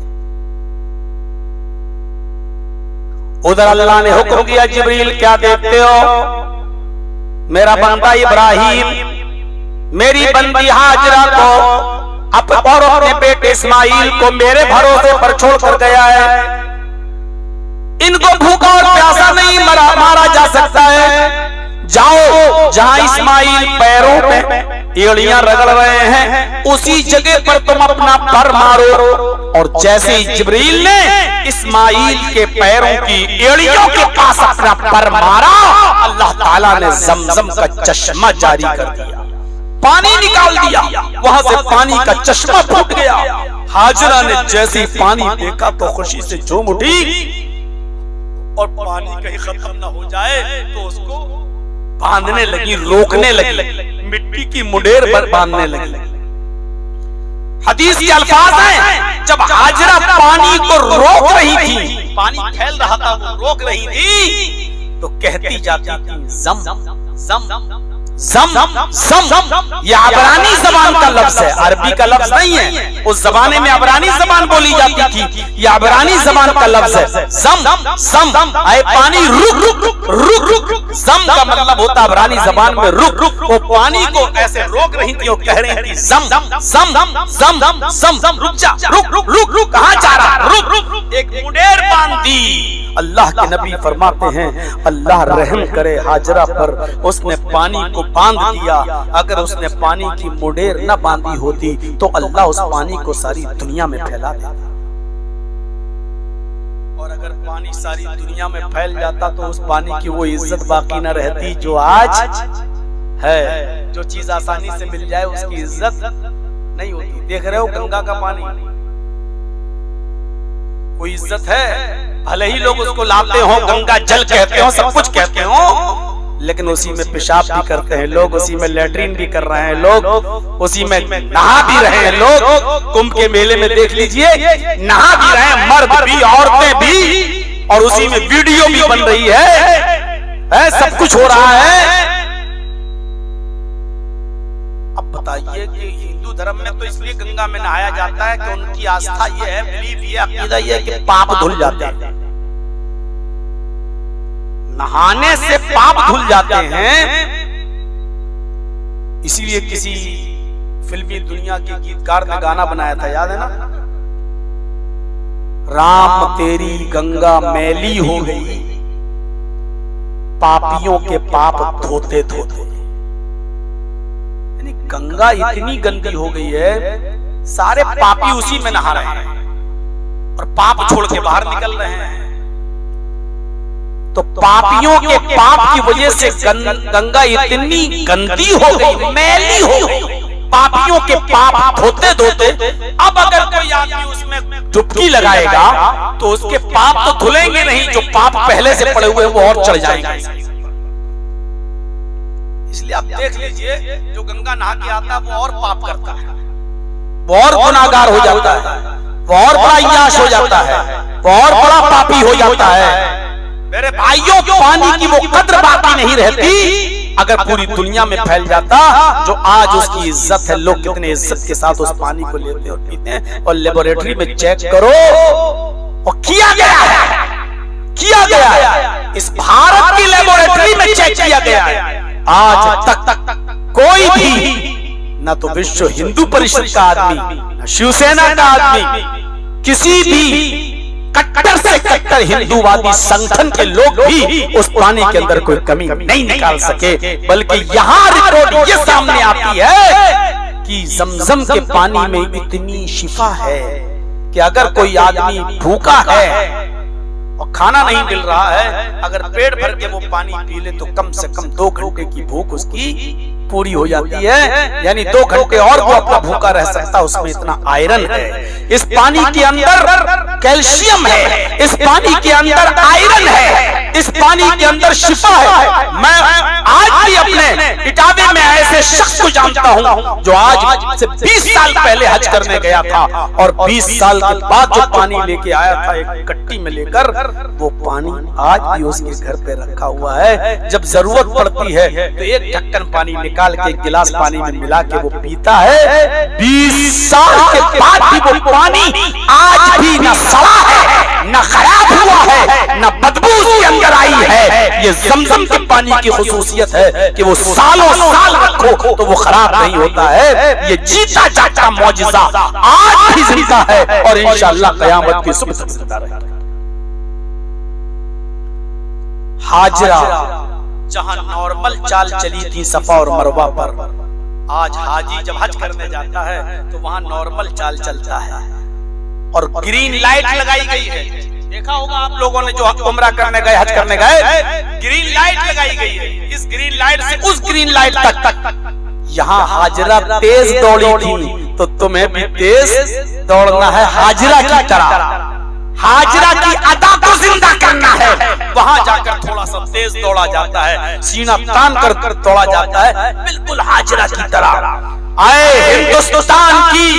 उधर अल्लाह ने हुक्म दिया, जिब्रील क्या देखते हो? मेरा बंदा इब्राहिम मेरी बंदी हाजरा को और अपने बेटे इस्माइल को मेरे भरोसे पर छोड़कर गया है। इनको भूखा और प्यासा नहीं मारा जा सकता है। जाओ, जहां इस्माइल पैरों पे एड़ियां रगड़ रहे हैं उसी जगह पर तुम अपना पर मारो। और जैसे ही जिब्रील ने इस्माइल के पैरों की एड़ियों के पास अपना पर मारा, अल्लाह ताला ने जमजम का चश्मा जारी कर दिया, पानी निकाल दिया, वहां से पानी का चश्मा फूट गया। हाजरा ने जैसे ही पानी देखा तो खुशी से झूम उठी और पानी कहीं खत्म ना हो जाए तो उसको बांधने लगी, रोकने लगी, मिट्टी की मुडेर पर बांधने लगी। हदीस के अल्फाज हैं, जब हाजरा पानी को रोक रही थी पानी फैल रहा था वो रोक रही थी, तो कहती जाती थी जम जम जम जम। ये अबरानी जबान का लफ्ज है, अरबी का लफ्ज नहीं है। उस जमाने में अबरानी जबान बोली जाती थी, ये अबरानी जबान का लफ्ज है। जम जम आए पानी रुक रुक रुक रुक। जम का मतलब होता है अबरानी जबान में रुक रुक। वो पानी को ऐसे रोक रही थी, वो कह रही थी जम जम जम जम जम, रुक जा, रुक रुक रुक रुक, कहां जा रहा, रुक रुक। एक मुंडेर बांध दी। अल्लाह के नबी फरमाते हैं अल्लाह रहम करे हाजरा पर, उसने पानी को बांध दिया। अगर उसने पानी की मुंडेर न बांधी होती तो अल्लाह उस पानी को सारी दुनिया में फैला देता। और अगर पानी सारी दुनिया में फैल जाता तो उस पानी की वो इज्जत बाकी न रहती जो आज है। जो चीज आसानी से मिल जाए उसकी इज्जत नहीं होती। देख रहे हो गंगा का पानी, कोई इज्जत है? भले ही लोग उसको लाते हो, गंगा जल कहते हो, सब कुछ कहते हो, लेकिन उसी में पेशाब भी करते हैं लोग, उसी में लैट्रिन भी कर रहे हैं लोग, उसी में नहा भी रहे हैं लोग। कुंभ के मेले में देख लीजिए, नहा भी रहे हैं मर्द भी औरतें भी, और उसी में वीडियो भी बन रही है, सब कुछ हो रहा है। अब बताइए कि हिंदू धर्म में तो इसलिए गंगा में नहाया जाता है कि उनकी आस्था ये है, बिलीफ ये, अकीदा ये है कि पाप धुल जाते हैं। नहाने से पाप धुल जाते हैं। इसीलिए किसी फिल्मी दुनिया के गीतकार ने गाना बनाया था, याद है ना? राम तेरी गंगा मैली हो गई, पापियों के पाप धोते धोते। यानी गंगा इतनी गंदी हो गई है, सारे पापी उसी में नहा रहे हैं और पाप छोड़ के बाहर निकल रहे हैं। तो पापियों के पाप की वजह से गंगा इतनी गंदी हो गई, मैली हो गई, पापियों के पाप धोते धोते। अब अगर कोई आदमी उसमें डुबकी लगाएगा तो उसके पाप तो धुलेंगे नहीं, जो पाप पहले से पड़े हुए हैं वो और चढ़ जाएंगे। इसलिए आप देख लीजिए, जो गंगा नहा के आता है वो और पाप करता है, वो और गुनाहगार हो जाता है, वो और बड़ा याश हो जाता है, वो और बड़ा पापी हो जाता है। मेरे भाइयों, पानी की वो कद्र बाकी नहीं रहती अगर पूरी दुनिया में फैल जाता जो आज उसकी इज्जत है। लोग कितने इज्जत के साथ उस पानी को लेते और पीते हैं, और लेबोरेटरी में चेक करो, और किया गया है, इस भारत की लेबोरेटरी में चेक किया गया है। आज तक कोई भी, ना तो विश्व हिंदू परिषद का आदमी, ना शिवसेना का आदमी, किसी भी कट्टर से कट्टर हिंदूवादी संगठन के लोग भी उस पानी के अंदर कोई कमी नहीं निकाल सके। बल्कि यहाँ रिपोर्ट ये सामने आती है कि जमजम के पानी में इतनी शिफा है कि अगर कोई आदमी भूखा है और खाना नहीं मिल रहा है, अगर पेट भर के वो पानी पी ले तो कम से कम 2 घंटे की भूख उसकी पूरी हो जाती है। यानी 2 घंटे और वो अपना भूखा रह सकता, उसमें इतना आयरन है। इस पानी के अंदर कैल्शियम है, इस पानी के अंदर आयरन है, इस पानी के अंदर शिफा है। मैं आज भी अपने इटावे में ऐसे शख्स को जानता हूं जो आज से 20 साल पहले हज करने गया था, और 20 साल के बाद जो पानी लेके आया था एक कट्टी में लेकर, वो पानी आज भी उसके घर पे रखा हुआ है। जब जरूरत पड़ती है तो एक ढक्कन पानी निकाल के एक गिलास पानी में मिला के वो पीता है। 20 साल के बाद भी वो पानी आज भी न सड़ा है, न खराब हुआ है, न बदबू उसके अंदर आई है। ये जमजम के पानी की खुसूसियत है कि वो सालों साल रखो तो वो खराब नहीं होता है। ये जीता जाता मौजिज़ा आज भी जिंदा है और इंशाअल्लाह क़यामत की सुबह तक जिंदा रहेगा। हाजरा जहां नॉर्मल चाल चली थी सफा और मरवा पर, आज हाजी जब हज करने जाता है तो वहां नॉर्मल चाल चलता है और ग्रीन लाइट लगाई गई है। देखा होगा आप लोगों ने जो उम्रा करने गए, हज करने गए, ग्रीन लाइट लगाई गई है। इस ग्रीन लाइट से उस ग्रीन लाइट तक। यहाँ हाजरा तेज दौड़ी थी तो तुम्हें भी तेज दौड़ना है हाजरा की तरह। हाजरा की अदा को जिंदा करना है। वहां जाकर थोड़ा सा तेज दौड़ा जाता है, सीना तान कर दौड़ा जाता है, बिल्कुल हाजरा की तरह। आए हिंदुस्तान की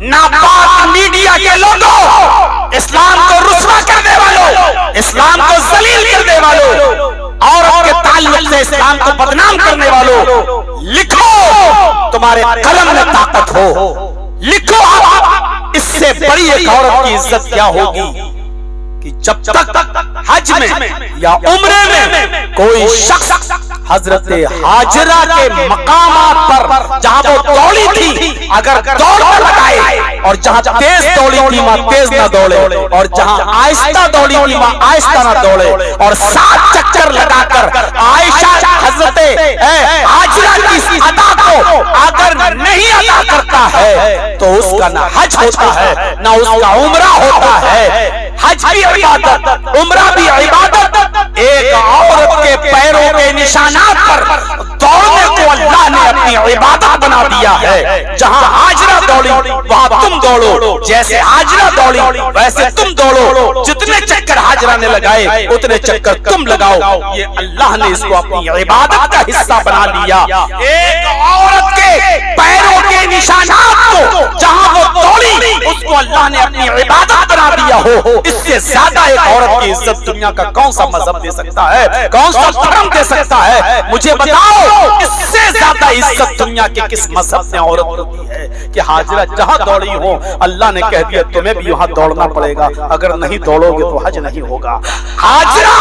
नापाक मीडिया के लोगों, इस्लाम को रुस्वा करने वाले इस्लाम को जलील करने वालों, औरत के ताल्लुक से इस्लाम को बदनाम करने वालों, लिखो तुम्हारे कलम में ताकत हो, लिखो इससे बड़ी एक औरत की इज्जत क्या होगी कि जब तक हज में या उम्रे में कोई शख्स हजरत हाजरा के मकामात पर जहां वो दौड़ी थी अगर दौड़ न लगाए, और जहां तेज दौड़ी थी वहां तेज ना दौड़े, और जहां आहिस्ता दौड़ी थी वहां आहिस्ता ना दौड़े, और 7 चक्कर लगाकर आयशा हजरत हाजरा की अदा को अगर नहीं अदा करता है तो उसका ना हज होता है ना उसका उम्रा होता है। हज भी इबादत, उम्रा भी इबादत। एक औरत के पैरों के निशानात पर दौड़ने को अल्लाह ने अपनी इबादत बना दिया है। जहां हाजरा दौड़ी वहां तुम दौड़ो, जैसे हाजरा दौड़ी वैसे तुम दौड़ो, जितने चक्कर हाजरा ने लगाए उतने चक्कर तुम लगाओ। ये अल्लाह ने इसको अपनी इबादत का हिस्सा बना लिया। एक औरत के पैरों के निशानात को जहां वो दौड़ी उसको अल्लाह ने अपनी इबादत बना दिया हो, इससे ज्यादा एक औरत की इज्जत दुनिया का कौन सा मजहब दे सकता है, कौन सा धर्म दे सकता है? मुझे बताओ, इससे ज्यादा इज्जत दुनिया के किस मजहब ने औरत को दी है कि हाजरा जहां दौड़ी हो अल्लाह ने कह दिया तुम्हें भी वहां दौड़ना पड़ेगा, अगर नहीं दौड़ोगे तो हज नहीं होगा। हाजरा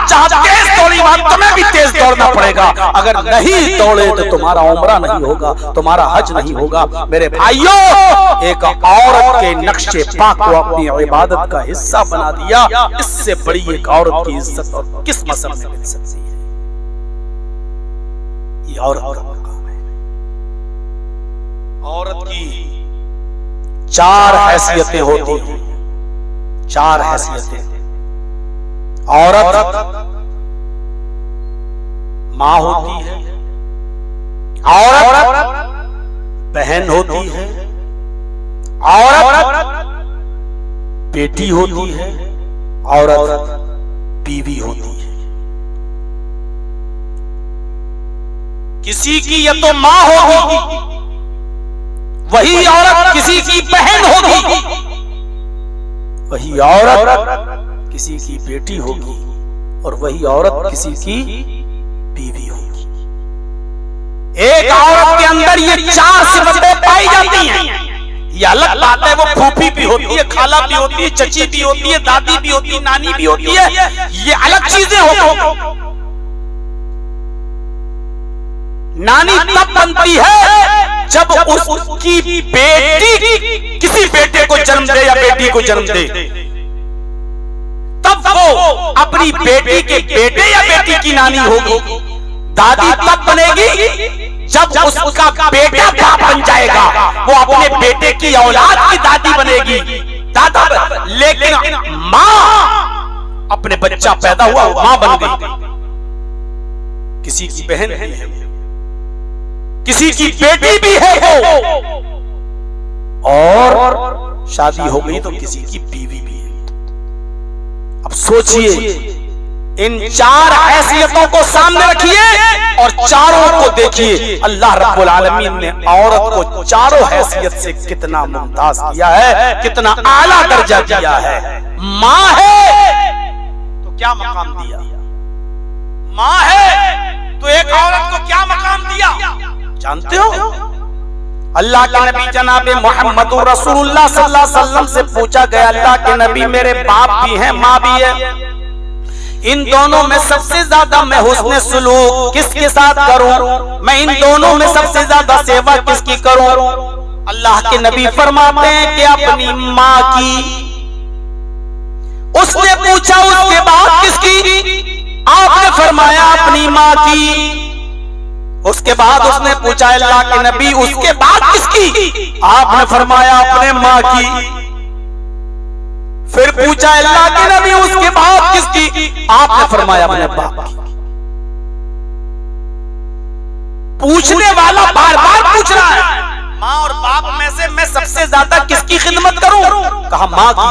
जहां तेज दौड़ी वहां तुम्हें भी तेज दौड़ना पड़ेगा, अगर नहीं दौड़े तो तुम्हारा उम्रा नहीं होगा, तुम्हारा हज नहीं होगा। मेरे भाइयों, एक औरत के नक्शे पाक को अपनी इबादत का हिस्सा बना दिया, इससे बड़ी एक औरत की इज्जत और किस मसलब में मिल सकती है? ये औरत का मकाम है। औरत की 4 हैसियतें होती हैं, 4 हैसियतें। औरत माँ होती है, औरत बहन होती है, औरत बेटी होती है, औरत बीवी होती है। किसी की या तो माँ होगी, वही औरत किसी की बहन होगी, वही औरत किसी की बेटी होगी, और वही औरत किसी की बीवी होगी। एक औरत के अंदर ये 4 सिफतें पाई जाती हैं। ये अलग बात है, वो फूफी भी होती है, खाला भी होती है, चची भी होती है, दादी भी होती है, नानी भी होती है, ये अलग चीजें होती। नानी तब बनती है जब उसकी बेटी किसी बेटे को जन्म दे या बेटी को जन्म दे, तब वो अपनी बेटी के बेटे या बेटी की नानी होगी। दादी तब बनेगी जब उसका बेटा बाप बन जाएगा, वो अपने बेटे की औलाद की दादी बनेगी, दादा। लेकिन माँ अपने बच्चा पैदा हुआ माँ बन गई, किसी की बहन भी है, किसी की बेटी भी है वो, और शादी हो गई तो किसी की बीवी भी है। अब सोचिए, इन 4 हैसियतों को सामने रखिए और चारों को देखिए। अल्लाह रब्बुल आलमीन ने औरत को चारों हैसियत से कितना मुमताज किया है, कितना आला दर्जा दिया है। माँ है तो क्या मकाम दिया, माँ है तो एक औरत को क्या मकाम दिया जानते हो? अल्लाह के नबी जनाब मोहम्मद रसूलुल्लाह सल्लल्लाहु अलैहि वसल्लम से पूछा गया, अल्लाह के नबी मेरे बाप भी हैं माँ भी है, इन दोनों में सबसे ज्यादा मैं हुस्न सुलूक किसके साथ करूं? मैं इन दोनों में सबसे ज्यादा सेवा किसकी करूं? अल्लाह के नबी फरमाते हैं कि अपनी माँ की। उसने पूछा उसके बाद किसकी? आपने फरमाया अपनी माँ की। उसके बाद उसने पूछा अल्लाह के नबी उसके बाद किसकी? आपने फरमाया अपने माँ की। फिर पूछा अल्लाह के नबी उसके बाद किसकी? आपने फरमाया अपने बाप की। पूछने वाला बार बार पूछ रहा है, माँ और बाप में से मैं सबसे ज्यादा किसकी खिदमत करूं? कहा माँ की।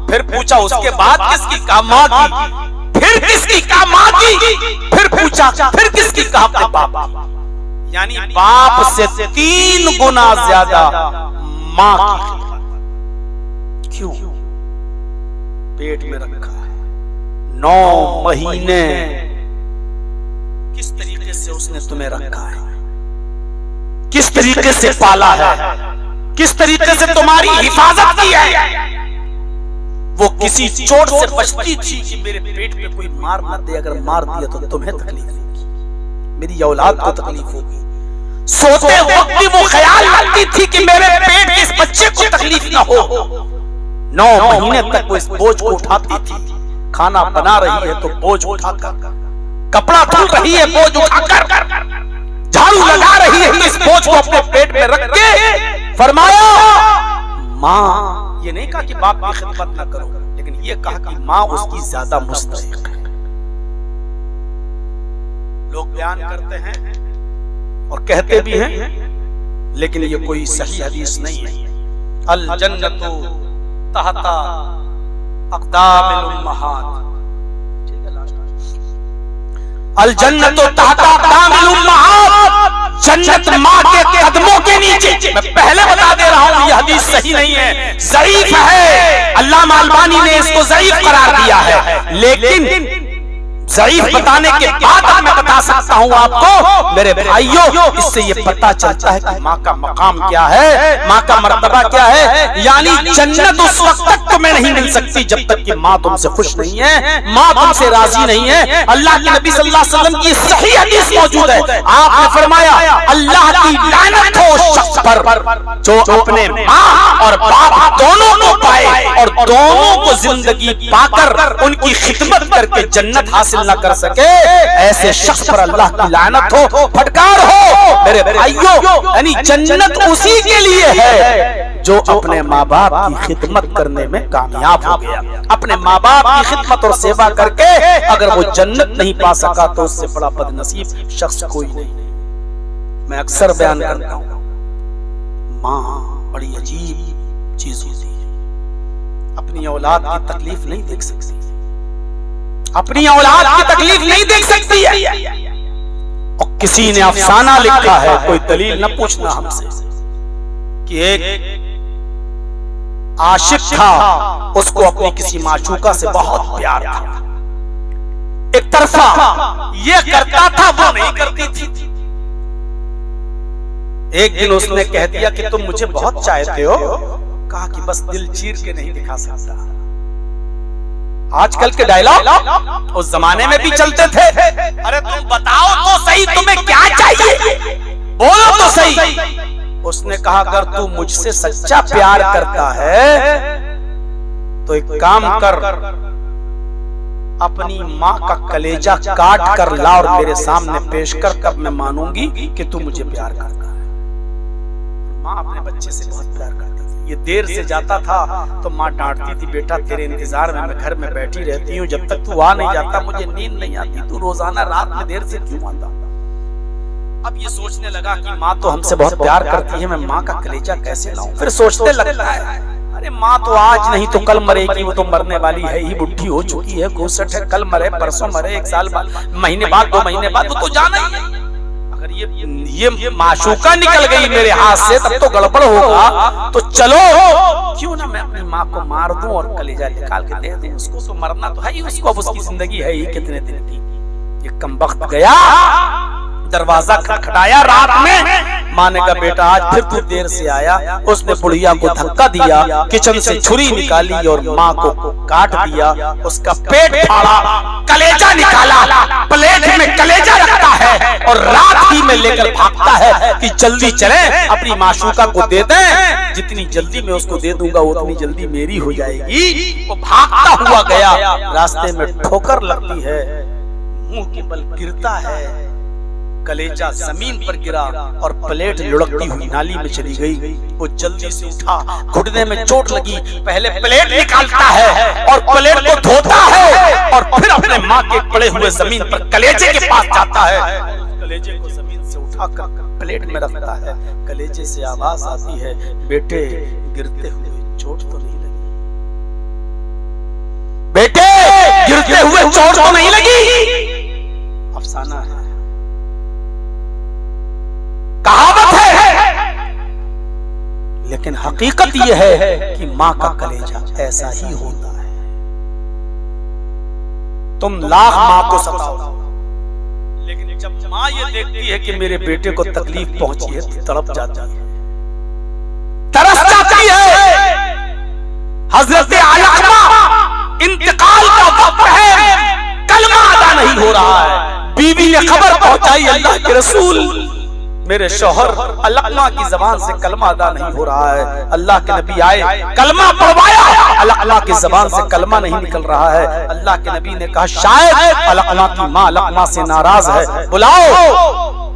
फिर पूछा उसके बाद किसकी? कहा माँ की। फिर किसकी? कहा माँ की। फिर पूछा फिर किसकी? कहा अपने बाप की। यानी बाप से 3 गुना ज्यादा माँ की। क्यों? पेट में रखा है, 9 महीने किस तरीके से उसने तुम्हें रखा है, किस तरीके से पाला है, किस तरीके से तुम्हारी हिफाजत की है। वो किसी चोट से बचती थी कि मेरे पेट पे कोई मार न दे, अगर मार दिया तो तुम्हें तकलीफ होगी, मेरी औलाद को तकलीफ होगी। सोते वक्त भी वो ख्याल रखती थी कि मेरे पेट के इस बच्चे को तकलीफ ना हो। 9 महीने तक वो इस बोझ को उठाती थी। खाना बना रही है तो बोझ उठाकर, कपड़ा धुल रही है बोझ उठाकर, झाड़ू लगा रही है इस बोझ को अपने पेट में रख के फरमाया माँ, ये नहीं कहा कि बाप की खिदमत ना करो, लेकिन ये कहा कि माँ उसकी ज्यादा मुस्तहिक है। लोग बयान करते हैं और कहते भी हैं, लेकिन ये कोई सही हदीस नहीं है। अल जन्नतु तहता अक़दामिल उम्महात, अल जन्नतु तहता अक़दामिल उम्महात, जन्नत माँ के कदमों के नीचे। मैं पहले बता दे रहा हूं, ये हदीस सही नहीं है, ज़ईफ है। अल्लामा अलबानी ने इसको ज़ईफ करार दिया है, लेकिन ज़ईफ बताने के बाद मैं बता सकता हूं आपको मेरे भाइयों, इससे ये पता चलता है कि माँ का मकाम क्या है, माँ का मर्तबा क्या है। यानी जन्नत उस वक्त तक तुम्हें नहीं मिल सकती जब तक कि माँ तुमसे खुश नहीं है, माँ तुमसे राजी नहीं है। अल्लाह के नबी सल्लल्लाहु अलैहि वसल्लम की सही हदीस मौजूद है, आपने फरमाया अल्लाह की लानत हो उस शख्स पर जो अपने माँ और बाप दोनों को पाए और दोनों को जिंदगी पाकर उनकी खिदमत करके जन्नत हासिल न कर सके। ऐसे शख्स पर अल्लाह की लानत हो, फटकार हो। मेरे भाइयों, यानी जन्नत उसी के लिए है जो अपने माँ बाप की खिदमत करने में कामयाब हो गया। अपने माँ बाप की खिदमत और सेवा करके अगर वो जन्नत नहीं पा सका तो उससे बड़ा बदनसीब शख्स कोई नहीं। मैं अक्सर बयान करता हूँ, माँ बड़ी अजीब चीज होती है। अपनी औलाद की तकलीफ नहीं देख सकती, अपनी औलाद की तकलीफ नहीं देख सकती है। और किसी ने अफसाना लिखा है, कोई दलील न पूछना हमसे, कि एक आशिक था, उसको अपनी किसी माशूका से बहुत प्यार था। एक तरफा ये करता था, वो नहीं करती थी। एक दिन उसने कह दिया कि तुम मुझे बहुत चाहते हो। कहा कि बस दिल चीर के नहीं दिखा सकता। आजकल के डायलॉग उस जमाने में भी चलते थे। अरे तुम बताओ तो सही, तुम्हें क्या चाहिए, बोलो तो सही। उसने कहा अगर तू मुझसे सच्चा प्यार करता है तो एक काम कर, अपनी माँ का कलेजा काट कर ला और मेरे सामने पेश कर, तब मैं मानूंगी कि तू मुझे प्यार करता है। माँ अपने बच्चे से बहुत प्यार करती थी। ये देर से जाता था तो माँ डांटती थी, बेटा तेरे इंतजार में मैं घर में बैठी रहती हूँ, जब तक तू आ नहीं जाता मुझे नींद नहीं आती, तू रोजाना रात में देर से क्यों आता। अब ये सोचने लगा कि माँ तो हमसे बहुत प्यार करती है, मैं माँ का कलेजा कैसे लाऊं। फिर सोचते लगता है, अरे माँ तो आज नहीं तो कल मरेगी, वो तो मरने वाली है ही, बुढ़ी हो चुकी है, 62 है, कल मरे परसों मरे, 1 साल बाद, महीने बाद, 2 महीने बाद, वो तो जाना ही है। अगर ये माशूका निकल गई मेरे हाथ से तब तो गड़बड़ होगा। तो चलो क्यों ना मैं अपनी माँ को मार दूं और कलेजा निकाल के दे दूं उसको, तो मरना तो है ही उसको, अब उसकी जिंदगी है ही कितने दिन की। ये कमबख्त गया, दरवाजा खटखटाया रात में। माँ ने कहा बेटा आज फिर तू देर से आया। उसने बुढ़िया को धक्का दिया, किचन से छुरी निकाली और माँ को काट दिया, उसका पेट फाड़ा, कलेजा निकाला, प्लेट में कलेजा रखता है और रात ही में लेकर भागता है कि जल्दी चले अपनी माशूका को दे दें, जितनी जल्दी मैं उसको दे दूंगा उतनी जल्दी मेरी हो जाएगी। वो भागता हुआ गया, रास्ते में ठोकर लगती है, मुंह के बल गिरता है, कलेजा जमीन पर गिरा और प्लेट लुढ़कती हुई नाली में चली गई। वो जल्दी से उठा, घुटने में चोट लगी, पहले प्लेट निकालता है और प्लेट को धोता है और फिर अपने माँ के पड़े हुए जमीन पर कलेजे के पास जाता है, कलेजे को जमीन से उठाकर प्लेट में रखता है। कलेजे से आवाज आती है, बेटे गिरते हुए चोट तो नहीं लगी, बेटे गिरते हुए चोट तो नहीं लगी। अफसाना है, कहावत है, लेकिन हकीकत यह है कि माँ का कलेजा ऐसा ही होता है। तुम लाख माँ को सताओ, लेकिन जब माँ ये देखती है कि मेरे बेटे को तकलीफ पहुंची है तो तड़प जाती है, तरस जाती है। हजरत अलकमा इंतकाल का वक्त है, कलमा अदा नहीं हो रहा है। बीवी ने खबर पहुंचाई, अल्लाह के रसूल मेरे शौहर अलकमा की जबान से कलमा अदा नहीं हो रहा है। अल्लाह के नबी आए, कलमा पढ़वाया, अलकमा की जबान से कलमा नहीं निकल रहा है। अल्लाह के नबी ने कहा शायद अलकमा की माँ अलकमा से नाराज है, बुलाओ।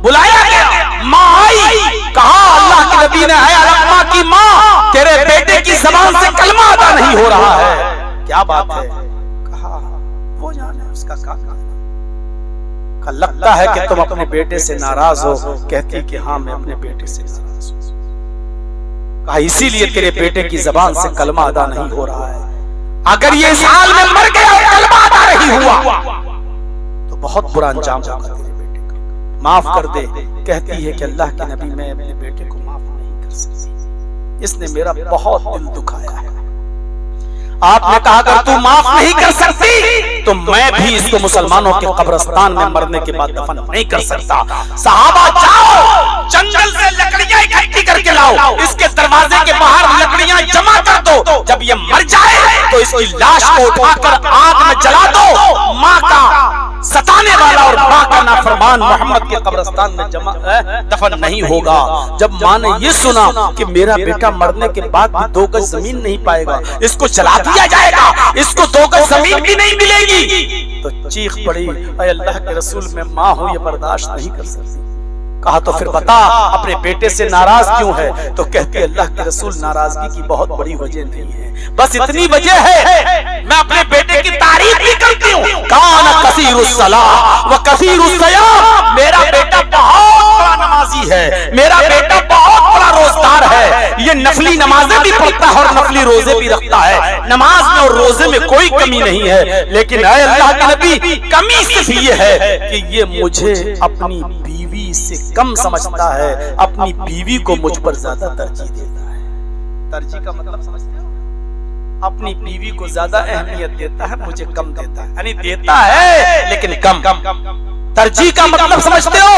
बुलाया गया, माँ आई, कहा अल्लाह के नबी ने है अलकमा की माँ, तेरे बेटे की जबान से कलमा अदा नहीं हो रहा है, क्या बात है? कहा वो जाने उसका काम। लगता है कि तुम अपने बेटे से नाराज हो। कहती कि हाँ मैं अपने बेटे से नाराज हूं। कहा इसीलिए तेरे बेटे की जबान से कलमा अदा नहीं हो रहा है। अगर ये इस हाल में मर गया और कलमा अदा नहीं हुआ तो बहुत बुरा अंजाम होगा तेरे बेटे का, माफ कर दे। कहती है कि अल्लाह के नबी मैं अपने बेटे को माफ नहीं कर सकती, इसने मेरा बहुत दिल दुखाया है। आपने कहा अगर तू माफ नहीं कर सकती तो मैं भी इसको मुसलमानों के कब्रिस्तान में मरने के बाद दफन नहीं कर सकता। सहाबा जाओ जंगल से लकड़ियां इकट्ठी करके लाओ, इसके दरवाजे के बाहर लकड़ियां जमा कर दो, जब ये मर जाए तो इसकी लाश को उठाकर आग में जला दो। माँ का सताने वाला और माँ का नाफरमान मोहम्मद के कब्रिस्तान में दफन नहीं होगा। जब माँ ने ये सुना कि मेरा बेटा मरने के बाद भी 2 गज जमीन नहीं पाएगा, इसको जला दिया जाएगा, इसको 2 गज जमीन भी नहीं मिलेगी, तो चीख पड़ी अल्लाह के रसूल मैं माँ हूँ, ये बर्दाश्त नहीं कर सकती। कहा तो फिर बता अपने बेटे से नाराज क्यों है? तो कहते अल्लाह के रसूल नाराजगी की बहुत बड़ी वजह नहीं है, बस इतनी वजह है मैं अपने बेटे की तारीफ भी करती हूँ। काना कसीरुस सलाह व कसीरुस सयाम, मेरा बेटा बहुत बड़ा नमाजी है, मेरा बेटा बहुत बड़ा रोजदार है, ये नफली नमाजें भी पढ़ता है और नफली रोजे भी रखता है, नमाज में और रोजे में कोई कमी नहीं है। लेकिन अल्लाह के नबी कमी सिर्फ ये है कि ये मुझे अपनी बीवी से कम समझता है, अपनी बीवी को मुझ पर ज्यादा तरजीह देता है। तरजीह का मतलब समझते हो? अपनी बीवी को ज्यादा अहमियत देता है, मुझे कम देता है, यानी देता है लेकिन कम। तरजीह का मतलब समझते हो?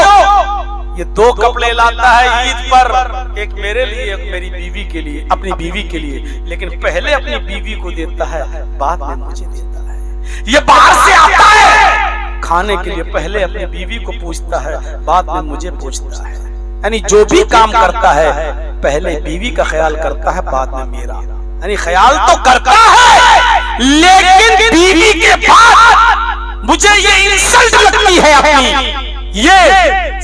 ये 2 कपड़े लाता है ईद पर, एक मेरे लिए एक मेरी बीवी के लिए, अपनी बीवी के लिए, लेकिन पहले अपनी बीवी को देता है, बाद में मुझे देता है। ये बाहर से आता है खाने के लिए, पहले अपनी बीवी को पूछता है, बाद में मुझे पूछता है। यानी जो भी काम करता है पहले बीवी का ख्याल करता है, बाद में मेरा। यानी ख्याल तो करता है लेकिन बीवी के बाद मुझे ये इंसल्ट लगती है, अपनी ये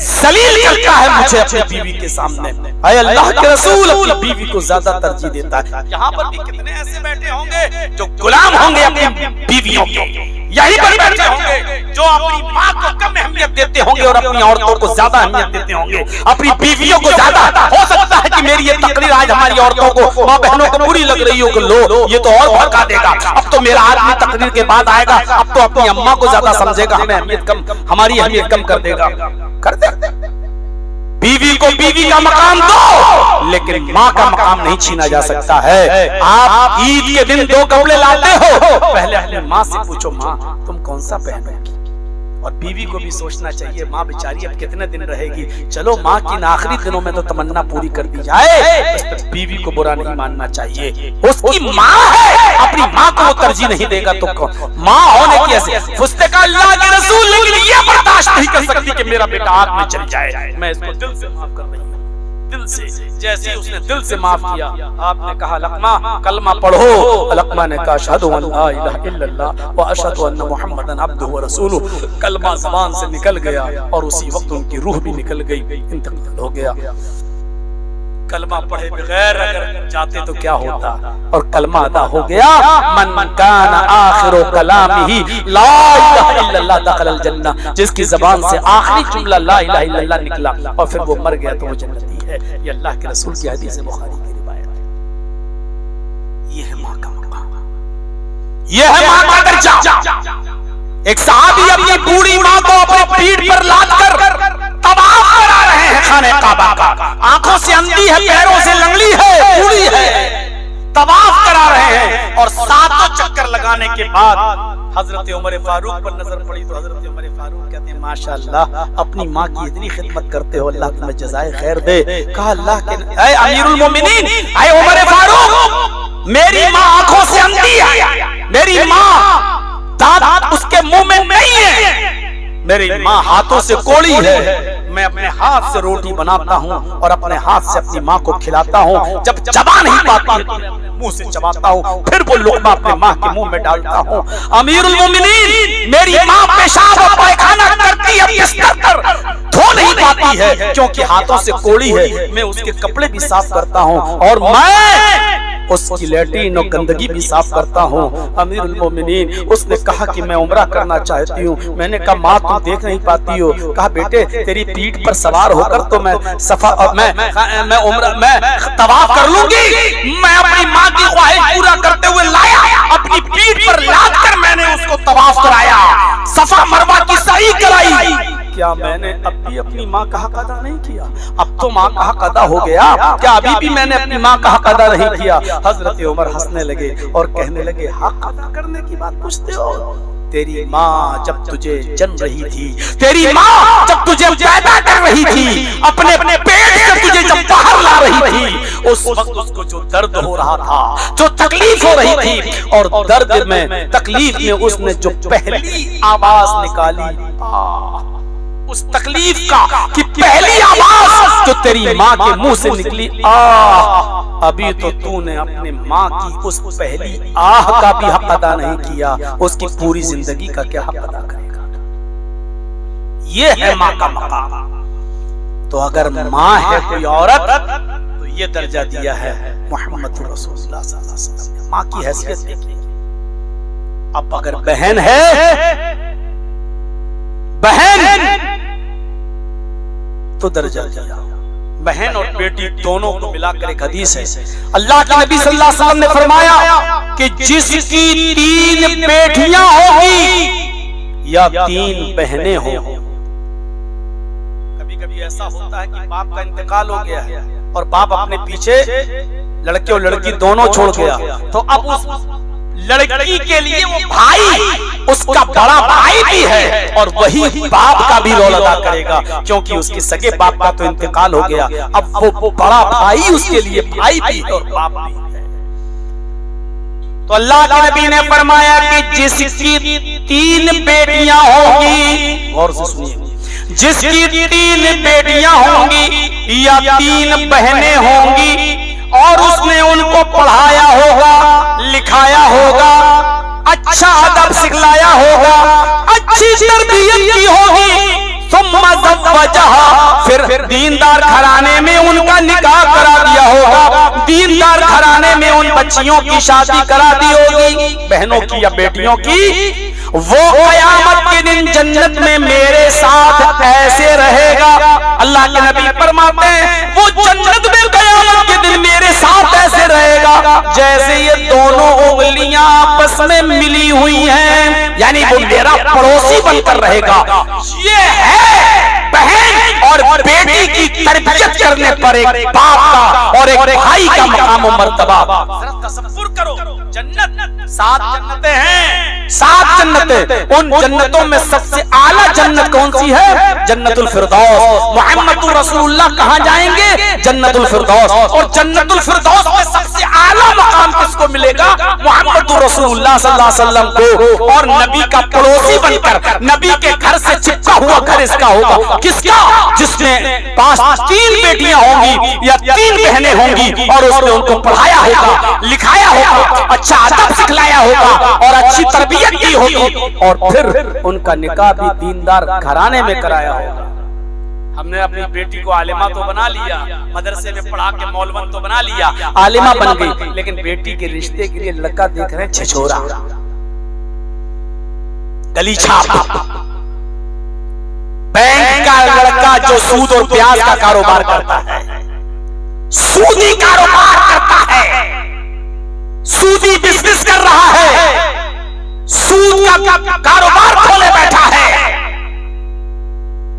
जलील करता है मुझे अपनी बीवी के सामने। अल्लाह के रसूल अपनी बीवी को ज्यादा तरजीह देता है। यहाँ पर भी कितने ऐसे बैठे होंगे जो गुलाम होंगे अपनी बीवियों के, यही पर बैठे होंगे जो अपनी माँ को कम अहमियत देते होंगे और अपनी औरतों को ज्यादा अहमियत देते होंगे, अपनी बीवियों को ज्यादा। हो सकता है कि मेरी ये तकरीर आज हमारी औरतों को, माँ बहनों को बुरी लग रही हो कि लो ये तो और भड़का देगा, अब तो मेरा आदमी तकरीर के बाद आएगा, अब तो अपनी अम्मा को ज्यादा समझेगा, हमें अहमियत कम, हमारी अहमियत कम कर देगा। कर दे। बीवी को बीवी का मकाम दो, लेकिन माँ का मकाम नहीं छीना जा सकता है। आप ईद के दिन 2 कपड़े लाते हो, पहले अपनी माँ से पूछो माँ तुम कौन सा पहनोगी, और बीवी को भी सोचना चाहिए माँ बेचारी अब कितने दिन रहेगी, चलो माँ की आखिरी दिनों में तो तमन्ना पूरी कर दी जाए, बस बीवी को बुरा नहीं मानना चाहिए। उसकी माँ है, अपनी माँ को वो तरजीह नहीं देगा तो कौन? माँ होने की ऐसे फुस्ते का अल्लाह के रसूल, लेकिन ये बर्दाश्त नहीं कर सकती कि मेरा बेटा आग में चल जाए। मैं इसको दिल से माफ कर रही हूँ, दिल से। जैसे उसने दिल से माफ किया, आपने कहा लकमा कलमा पढ़ो, लकमा ने कहा अशहदु अन ला इलाहा इल्लल्लाह व अशहदु अन्न मुहम्मदन अब्दुहु व रसूलुहु। कलमा ज़बान से निकल गया और उसी वक्त उनकी रूह भी निकल गई, इंतकाल हो गया। कलमा पढ़े बगैर अगर जाते तो क्या होता, और कलमा अदा हो गया। मन काना आखिरु कलामिही ला इलाहा इल्लल्लाह दखलल जन्नह, जिसकी ज़बान से आखिरी जुमला ला इलाहा इल्लल्लाह निकला और फिर वो मर गया तो वो जन्नती है। ये अल्लाह के रसूल की हदीस है, बुखारी की रिवायत है। ये है माँ का मकाम, ये है माँ का दर्जा। एक सहाबी अपनी बूढ़ी माँ को अपने पीठ पर लादकर तवाफ करा रहे हैं खाने काबा का, आंखों से अंधी है, पैरों से लंगड़ी है, बूढ़ी है, तवाफ करा रहे हैं और 7 चक्कर लगाने के बाद हजरत उमर फारूक पर नजर पड़ी तो हजरत उमर फारूक कहते हैं माशाअल्लाह अपनी माँ की इतनी खिदमत करते हो, अल्लाह तुम्हें जज़ाए खैर दे। कहा अल्लाह के ऐ अमीरुल मोमिनीन, ऐ उमर फारूक, मेरी माँ आंखों से अंधी है, मेरी माँ दांत उसके मुंह में नहीं है, मेरी माँ हाथों से कोड़ी है, मैं अपने हाथ से रोटी बनाता हूँ और अपने हाथ से अपनी माँ को खिलाता हूँ, जब चबा नहीं पाती मुंह से चबाता हूँ, फिर वो लुक़मा अपने माँ के मुंह में डालता हूँ। अमीरुल मोमिनीन, मेरी माँ पेशाब और पायखाना करती है, बिस्तर पर धो नहीं पाती है क्योंकि हाथों से कोड़ी है, मैं उसके कपड़े भी साफ करता हूँ और मैं उसकी लैट्रिन और गंदगी भी साफ करता हूँ। अमीरुल मोमिनीन, उसने कहा कि मैं उम्रा करना चाहती हूँ। मैंने कहा माँ तुम देख नहीं पाती हो। कहा बेटे तेरी पीठ पर सवार होकर तो मैं मैं तवाफ कर लूंगी। मैं अपनी माँ की ख्वाहिश पूरा करते हुए लाया, अपनी पीठ पर लाद कर मैंने उसको तवाफ कराया, सफा मरवा की सही कराई। क्या मैंने अब भी अपनी माँ का हक अदा नहीं किया? अब तो माँ का हक अदा हो गया, क्या अभी भी मैंने अपनी माँ का हक अदा नहीं किया? हजरत उमर हंसने लगे और कहने लगे हक अदा करने की बात पूछते हो? तेरी माँ जब तुझे जन्म रही थी, तेरी माँ जब तुझे पैदा कर रही थी, अपने पेट से तुझे जब बाहर ला रही थी, उस वक्त उसको जो दर्द हो रहा था, जो तकलीफ हो रही थी, और दर्द में तकलीफ में उसने जो पहली आवाज निकाली, उस तकलीफ का कि पहली आवाज जो तेरी माँ के मुंह से निकली, अभी तो तूने अपने माँ की उस पहली आह का भी हक अदा नहीं किया, उसकी पूरी जिंदगी का क्या हक अदा करेगा? ये है माँ का मकाम। तो अगर माँ है कोई औरत तो ये दर्जा दिया है मोहम्मद रसूलुल्लाह सल्लल्लाहु अलैहि वसल्लम ने। माँ की हैसियत देखिए। अब अगर बहन है, बहन तो दर्जा दिया। बहन और बेटी दोनों को मिलाकर एक हदीस है, अल्लाह के नबी सल्लल्लाहु अलैहि वसल्लम ने फरमाया कि जिसकी 3 बेटियां होगी या 3 बहनें हो। कभी कभी ऐसा होता है कि बाप का इंतकाल हो गया है और बाप अपने पीछे लड़के और लड़की दोनों छोड़ गया, तो अब उस लड़की के लिए वो भाई, उसका बड़ा भाई भी है और वही बाप का भी रोल अदा करेगा, क्योंकि उसके सगे बाप का तो इंतकाल हो गया, अब वो बड़ा भाई उसके लिए भाई भी है और बाप भी है। तो अल्लाह के नबी ने फरमाया कि जिसकी 3 बेटियां होंगी, गौर से सुनिए, जिसकी 3 बेटियां होंगी या 3 बहनें होंगी और उसने उनको पढ़ाया होगा, लिखाया होगा, अच्छा अदब सिखलाया होगा, अच्छी तरबियत की होगी, फिर दीनदार घराने में उनका निकाह करा दिया होगा, दीनदार घराने में उन बच्चियों की शादी करा दी होगी, बहनों की या बेटियों की, वो क़यामत के दिन जन्नत में मेरे साथ ऐसे रहेगा। अल्लाह के नबी फरमाते हैं वो जन्नत में क़यामत के दिन मेरे साथ ऐसे रहेगा जैसे ये दोनों उंगलियां आपस में मिली हुई हैं, यानी वो मेरा पड़ोसी बनकर रहेगा। ये है बहन और बेटी की तरबियत करने पर एक बाप का और एक भाई का मकाम और मर्तबा। तसव्वुर करो, जन्नत 7 जन्नतें हैं, 7 जन्नतें, उन जन्नतों में सबसे आला जन्नत कौन सी है? जन्नतुल फिरदौस। मोहम्मदुर रसूलुल्लाह कहाँ जाएंगे? जन्नतुल फिरदौस। और जन्नतुल फिरदौस में सबसे आला मकाम किसको मिलेगा? मोहम्मदुर रसूलुल्लाह सल्लल्लाहु अलैहि वसल्लम को। और नबी का पड़ोसी बनकर, नबी के घर से चिपका हुआ घर इसका होगा। किसका? जिसमें 3 बेटियां होंगी या 3 बहनें होंगी और उसने उनको पढ़ाया होगा, लिखाया होगा, अच्छा अदब सिखलाया होगा और अच्छी तरबियत की होगी, और फिर उनका निकाह भी दीनदार घराने में कराया होगा। हमने अपनी बेटी को आलिमा तो बना लिया, मदरसे में पढ़ा के मौलवन तो बना लिया, आलिमा बन गई, लेकिन बेटी के रिश्ते के लिए लड़का देख रहे हैं छिछोरा, गलीचा, बैंक का लड़का जो सूद और ब्याज का कारोबार करता है, सूदी कारोबार करता है, सूदी बिजनेस कर रहा है, सूद का कारोबार खोले बैठा है।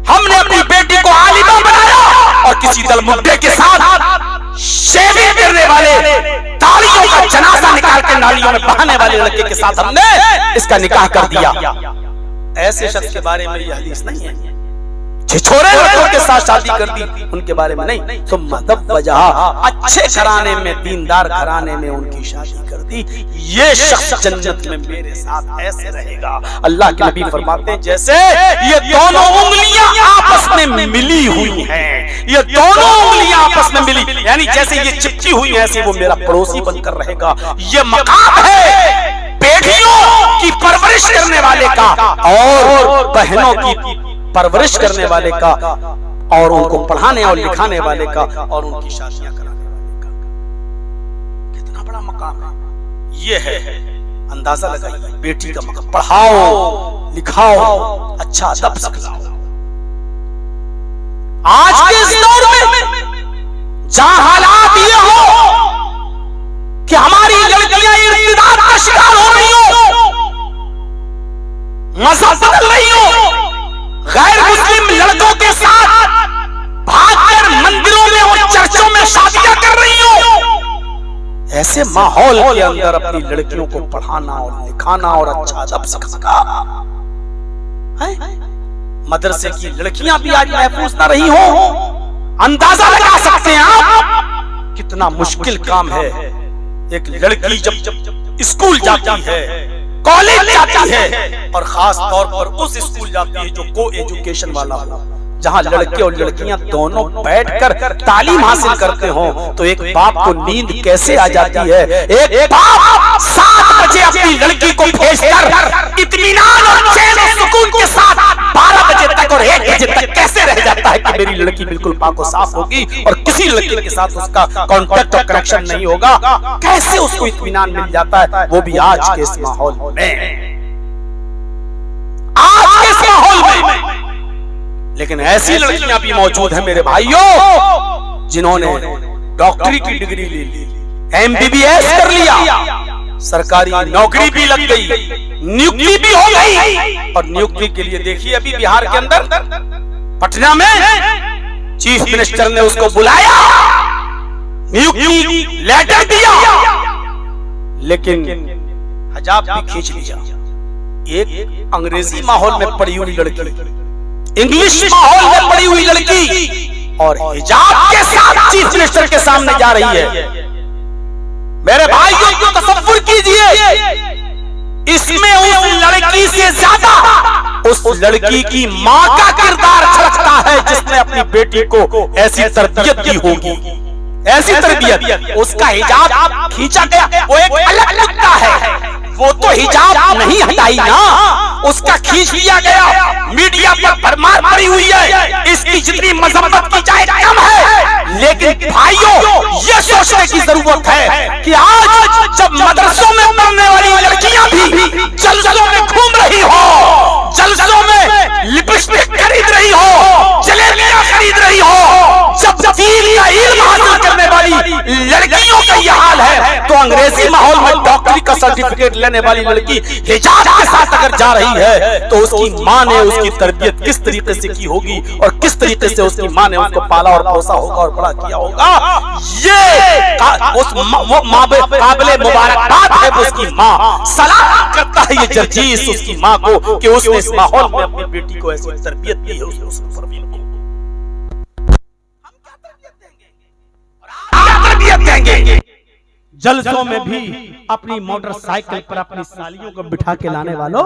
हमने अपनी बेटी को आलिमा बनाया और किसी दलमुद्दे के साथ शेविंग करने वाले तालियों का जनाजा निकाल के गाड़ियों में बहाने वाले लड़के के साथ हमने इसका निकाह कर दिया। ऐसे शख्स के बारे में यह हदीस नहीं है। छोरे लड़कों के साथ शादी कर दी, उनके बारे में नहीं। तो मदब वजह अच्छे घराने में, दीनदार घराने में उनकी शादी कर दी। ये शख्स जन्नत में मेरे साथ ऐसे रहेगा। अल्लाह के नबी फरमाते हैं जैसे ये दोनों उंगलियां आपस में मिली हुई हैं, ये दोनों उंगलियां आपस में मिली, यानी जैसे ये चिपकी हुई है, ऐसे वो मेरा पड़ोसी बनकर रहेगा। ये मकाम है बेटियों की परवरिश करने वाले का और बहनों की परवरिश करने वाले का और उनको पढ़ाने और लिखाने वाले का और उनकी शादियां कराने वाले का। कितना बड़ा मकाम है ये है। अंदाजा लगाइए बेटी का मकाम। पढ़ाओ लिखाओ, अच्छा अदब सिखाओ। आज के इस दौर में जहां हालात ये हो कि हमारी लड़कियां इर्तिदाद का शिकार हो रही हो, मजहब बदल रही हो, गैर मुस्लिम लड़कों के साथ भागकर मंदिरों में और चर्चों में शादियां कर रही हो, ऐसे माहौल के अंदर अपनी लड़कियों को पढ़ाना और लिखाना और अच्छा अदब सिखाना। मदरसे की लड़कियां भी आज महफूज ना रही हो। अंदाजा लगा सकते हैं आप कितना मुश्किल काम है। एक लड़की जब स्कूल जाती है, कॉलेज जाती है, और खास तौर पर उस स्कूल जाती है जो को एजुकेशन वाला हो, जहां लड़के और लड़कियां दोनों बैठकर तालीम हासिल करते हो, तो एक बाप को नींद कैसे आ जाती है। एक बाप 7 बजे अपनी लड़की को भेजकर इत्मीनान और चैन और सुकून के साथ 12 बजे तक और 1 बजे तक कैसे रह जाता है कि मेरी लड़की बिल्कुल पाक और साफ होगी और किसी लड़के के साथ उसका कॉन्टेक्ट और कनेक्शन नहीं होगा। कैसे उसको इत्मीनान मिल जाता है, वो भी आज के इस माहौल में, आज के इस माहौल में। लेकिन ऐसी लड़कियां भी मौजूद हैं मेरे भाइयों जिन्होंने डॉक्टरी की डिग्री ले ली, MBBS कर लिया, सरकारी नौकरी भी लग गई, नियुक्ति भी हो गई। और नियुक्ति के लिए देखिए अभी बिहार के अंदर पटना में चीफ मिनिस्टर ने उसको बुलाया, नियुक्ति लेटर दिया, लेकिन हिजाब भी खींच लिया। एक अंग्रेजी माहौल में पड़ी हुई लड़की, इंग्लिश माहौल में पड़ी हुई लड़की और हिजाब के साथ चीफ मिनिस्टर के सामने जा रही है। मेरे भाइयों को तसव्वुर कीजिए, इसमें उस लड़की से ज्यादा उस लड़की की मां का किरदार झलकता है जिसने अपनी बेटी को ऐसी तरबियत दी होगी, ऐसी तरबियत। उसका हिजाब खींचा गया, वो एक अलग मुद्दा है, वो तो हिजाब नहीं हटाई ना, उसका खींच लिया गया। मीडिया पर भरमार पड़ी हुई है, इसकी जितनी मजम्मत की जाए कम है। लेकिन भाइयों ये सोचने की जरूरत है कि आज जब मदरसों में पढ़ने वाली लड़कियां भी जलसों में घूम रही हो, जलसों में लिपस्टिक खरीद रही हो, जलेबियां खरीद रही हो, जब दीन का इल्म हासिल करने वाली लड़कियों का यह हाल है, तो अंग्रेजी माहौल में डॉक्टरी का सर्टिफिकेट लेने वाली लड़की हिजाब के साथ अगर जा रही है तो उसकी मां ने उसकी तरबियत किस तरीके से की होगी और किस तरीके से उसकी मां ने उसको पाला और पोसा होगा और बड़ा किया होगा। ये उस काबिले मुबारकबाद है उसकी मां। सलाम करता है ये जर्जीस उसकी मां को कि उसने इस माहौल में अपनी बेटी को ऐसी तरबियत दी है। उसको देंगे। जलसों में भी अपनी मोटरसाइकिल पर अपनी सालियों को बिठा के लाने वालों,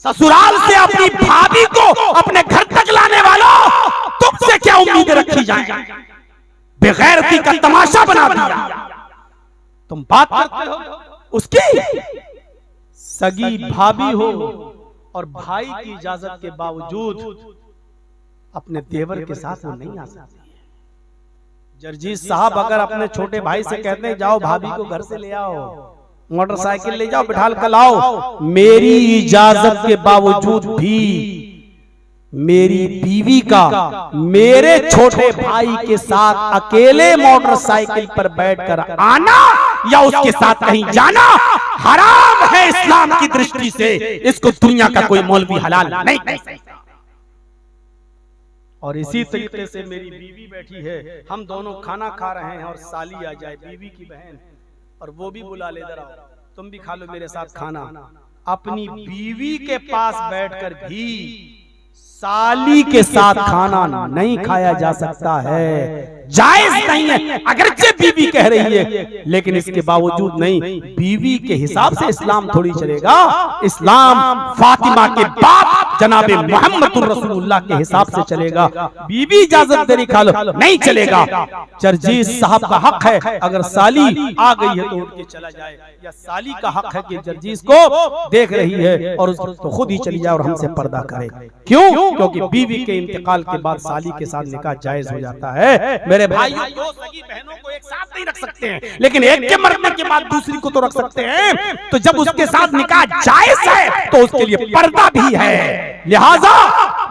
ससुराल से अपनी भाभी को अपने घर तक लाने वालों, तुमसे क्या उम्मीद रखी जाए? बेगैरती का तमाशा बना दिया। तुम बात करते हो उसकी सगी भाभी हो और भाई की इजाजत के बावजूद अपने देवर के साथ वो नहीं आ सकती। जर्जीस साहब अगर अपने छोटे भाई से कहते हैं जाओ भाभी को घर से ले आओ, मोटरसाइकिल ले जाओ, बिठाल कर लाओ, मेरी इजाजत के बावजूद भी मेरी बीवी का मेरे छोटे भाई के साथ अकेले मोटरसाइकिल पर बैठकर आना या उसके साथ कहीं जाना हराम है इस्लाम की दृष्टि से। इसको दुनिया का कोई मौलवी हलाल नहीं कर सकता। और इसी तरीके से मेरी बीवी बैठी है, हम दोनों खाना खा रहे हैं और साली आ जाए, बीवी की बहन और वो भी बुला ले, इधर आओ तुम भी खा लो मेरे साथ खाना। अपनी बीवी के पास बैठकर भी साली के साथ खाना नहीं खाया जा सकता है, जायज नहीं है। अगरचे बीवी कह रही है, लेकिन इसके बावजूद नहीं, बीवी के हिसाब से इस्लाम थोड़ी चलेगा। इस्लाम फातिमा के बाप जनाबे मोहम्मद रसूलुल्लाह के हिसाब से चलेगा। बीवी इजाजत दे रही खा लो, नहीं चलेगा। जर्जीस साहब का हक है, अगर साली आ गई है तो उठ के चला जाए, या साली का हक है कि जर्जीस को देख रही है और तो खुद ही चली जाए और हमसे पर्दा करे। क्यों? क्योंकि बीवी के इंतकाल के बाद साली के साथ निकाह जायज हो जाता है। मेरे भाइयों, दो सगी बहनों को एक साथ नहीं रख सकते हैं, लेकिन एक के मरने के बाद दूसरी को तो रख सकते हैं। तो जब उसके साथ निकाह जायज है तो उसके लिए पर्दा भी है। लिहाजा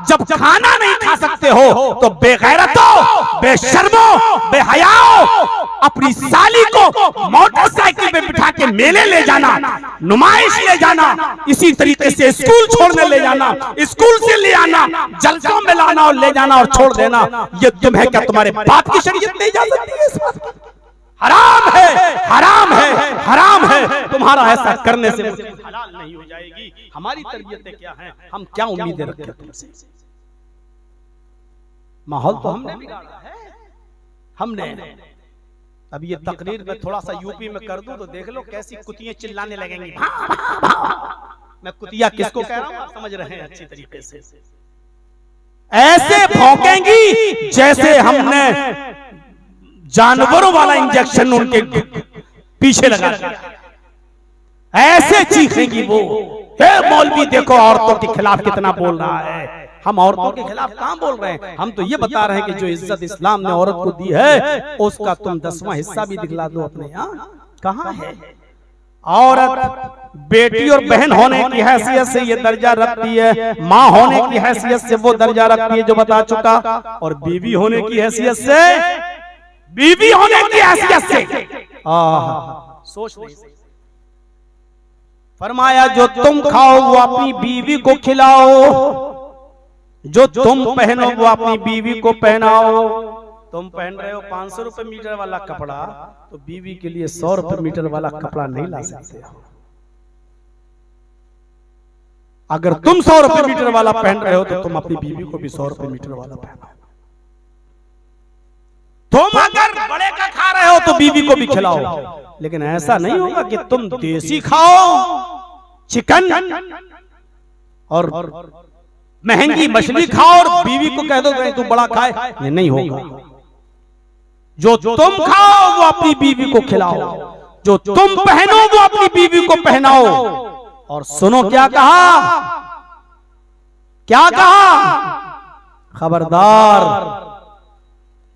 जब खाना नहीं खा सकते हो तो बेगैरतों, बेशर्मों, बेहयाओं, अपनी साली को मोटरसाइकिल पे बिठा के मेले ले जाना, नुमाइश ले जाना, इसी तरीके से स्कूल छोड़ने ले जाना, स्कूल से ले आना, जलसों में लाना और ले जाना और छोड़ देना, ये तुम्हें क्या तुम्हारे बाप की शरीयत नहीं जा सकती है? इस बात की हराम है, हराम है, हराम है। तुम्हारा ऐसा करने से हलाल नहीं हो जाएगी। हमारी तरबियतें क्या हैं? हम क्या उम्मीदें रखें तुमसे? माहौल तो हमने बिगाड़ा है, हमने। अब ये तकरीर में थोड़ा सा यूपी में कर दूं तो देख लो कैसी कुतियां चिल्लाने लगेंगी। मैं कुतिया किसको कह रहा हूं आप समझ रहे हैं अच्छी तरीके से। ऐसे भौंकेंगी जैसे हमने जानवरों वाला इंजेक्शन उनके पीछे लगा दिया, ऐसे चीखेंगी वो। मौलवी देखो औरतों के खिलाफ कितना बोल रहा है। हम औरतों के खिलाफ कहां बोल रहे हैं? हम तो ये बता रहे हैं कि जो इज्जत इस्लाम ने औरत को दी है उसका तुम 10वां हिस्सा भी दिखला दो अपने यहाँ। कहां है? औरत बेटी और बहन होने की हैसियत से ये दर्जा रखती है, माँ होने की हैसियत से वो दर्जा रखती है जो बता चुका, और बीवी होने की हैसियत से, बीवी होने की हैसियत से सोच नहीं। फरमाया जो तुम खाओ वो अपनी बीवी को खिलाओ, जो तुम पहनो वो अपनी बीवी को पहनाओ। तुम पहन रहे हो 500 रुपए मीटर वाला कपड़ा, तो बीवी के लिए 100 रुपए मीटर वाला कपड़ा नहीं ला सकते हो। अगर तुम 100 रुपए मीटर वाला पहन रहे हो तो तुम अपनी बीवी को भी 100 रुपए मीटर वाला पहनाओ। तुम अगर बड़े का खा रहे हो तो बीवी को भी खिलाओ, लेकिन ऐसा नहीं होगा कि तुम देसी खाओ, चिकन और महंगी मछली खाओ और बीवी को कह दो कि तू बड़ा खाए। ये नहीं होगा। जो तुम खाओ वो अपनी बीवी को खिलाओ, जो तुम पहनो वो अपनी बीवी को पहनाओ। और सुनो क्या कहा, क्या कहा? खबरदार,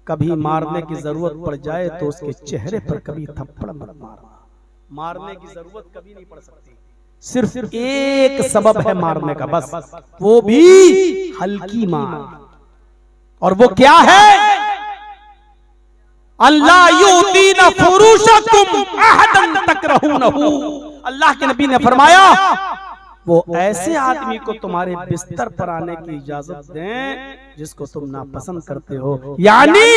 कभी मारने की जरूरत पड़ जाए तो उसके चेहरे पर कभी थप्पड़ मत मारना। मारने की जरूरत कभी नहीं पड़ सकती, सिर्फ एक सबब है मारने का, बस, वो भी हल्की मार। और वो क्या है? अल्लाह युतीना फुरूशकुम अहदन तकरहूनहु। अल्लाह के नबी ने फरमाया वो ऐसे आदमी को तुम्हारे बिस्तर पर आने की इजाजत दें जिसको तुम नापसंद करते हो। यानी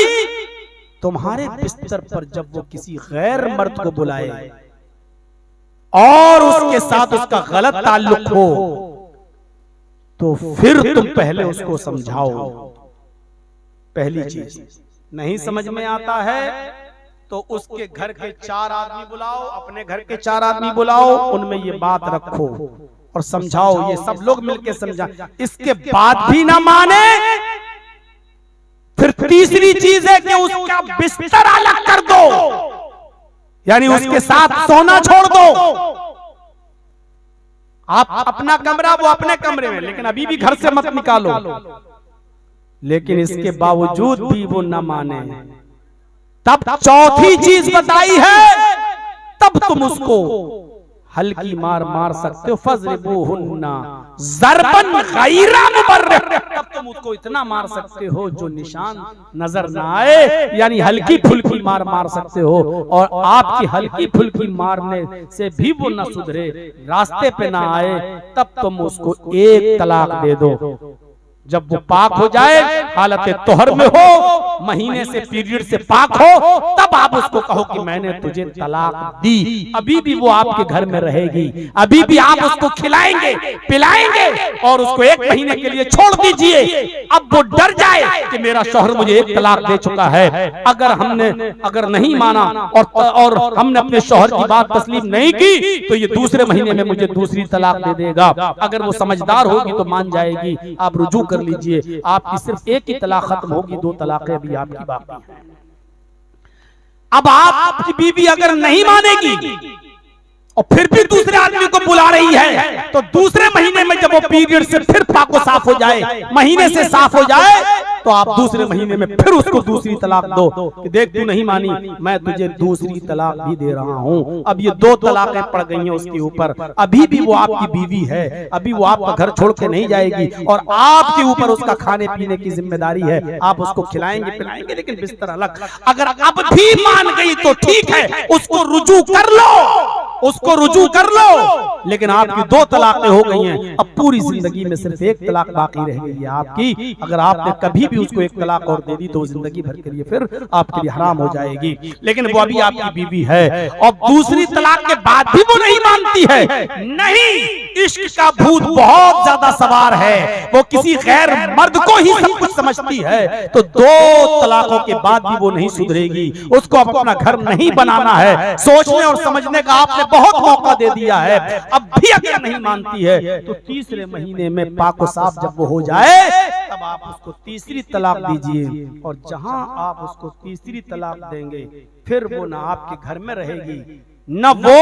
तुम्हारे बिस्तर पर जब वो किसी गैर मर्द को बुलाए और उसके साथ उसका गलत ताल्लुक हो तो फिर तुम पहले उसको समझाओ। पहली चीज, नहीं समझ में आता है तो उसके घर के 4 आदमी बुलाओ, अपने घर के 4 आदमी बुलाओ, उनमें ये बात रखो और समझाओ। ये सब लोग मिलकर समझा, इसके बाद भी ना माने, फिर तीसरी चीज है कि उसका बिस्तर अलग कर दो, यानी उसके साथ सोना छोड़ दो। आप अपना कमरा, वो अपने कमरे में, लेकिन अभी भी घर से मत निकालो। लेकिन इसके बावजूद भी वो न माने, तब चौथी चीज बताई है, तब तुम उसको हल्की मार मार सकते हो। फज़रिबूहुन्ना ज़रबन गैरा मुबर्रिह, तब तुम उसको इतना मार सकते हो जो निशान नजर ना आए, यानी हल्की फुल्की मार मार सकते हो। और आपकी हल्की फुल्की मारने से भी वो न सुधरे, रास्ते पे ना आए, तब तुम उसको एक तलाक दे दो। जब वो पाक हो जाए, हालत तोहर में हो, महीने से पीरियड से पाक हो, तब आप उसको कहो कि मैंने तुझे तलाक दी। अभी भी वो आपके घर में रहेगी, अभी भी आप उसको खिलाएंगे पिलाएंगे और उसको 1 महीने के लिए छोड़ दीजिए। अब वो डर जाए कि मेरा शौहर मुझे 1 तलाक दे चुका है। अगर नहीं माना और हमने अपने शौहर की बात तस्लीम नहीं की तो ये दूसरे महीने में मुझे दूसरी तलाक दे देगा। अगर वो समझदार होगी तो मान जाएगी, आप रुजू कर लीजिए। आपकी सिर्फ 1 ही तलाक खत्म होगी, 2 तलाकें अभी आपकी बाकी हैं। अब आपकी बीवी अगर नहीं मानेगी और फिर भी दूसरे आदमी को बुला रही है तो दूसरे महीने में जब वो पीरियड से फिर पाको साफ हो जाए, महीने से साफ हो जाए, तो आप दूसरे महीने में फिर उसको दूसरी तलाक दो कि देख तू नहीं मानी, मैं तुझे दूसरी तलाक भी दे रहा हूं। अब ये 2 तलाकें पड़ गई हैं उसके ऊपर, अभी भी वो आपकी बीवी है, अभी वो आपका घर छोड़ के नहीं जाएगी और आपके ऊपर उसका खाने पीने की जिम्मेदारी है। आप उसको खिलाएंगे पिलाएंगे लेकिन बिस्तर अलग। अगर अब भी मान गई तो ठीक है, उसको रुजू कर लो, उसको रुजू कर लो। लेकिन आपकी 2 तलाकें हो गई हैं, अब पूरी जिंदगी में सिर्फ 1 तलाक बाकी रह गई है आपकी। अगर आपने कभी भी उसको 1 तलाक और दे दी तो जिंदगी भर के लिए फिर आपके लिए हराम हो जाएगी। लेकिन वो अभी आपकी बीवी है और दूसरी तलाक के बाद भी वो नहीं मानती है। नहीं, इश्क का भूत बहुत ज्यादा सवार है, वो किसी गैर मर्द को ही सब कुछ समझती है। तो 2 तलाकों के बाद भी वो नहीं सुधरेगी, उसको अपना घर नहीं बनाना है। सोचने और समझने का आपने बहुत मौका दे दिया है, अब भी अगर नहीं मानती है तो तीसरे महीने में पाको साफ जब वो हो जाए तब आप उसको तीसरी तलाक दीजिए। और जहां आप उसको तीसरी तलाक देंगे फिर वो ना आपके घर में रहेगी, न वो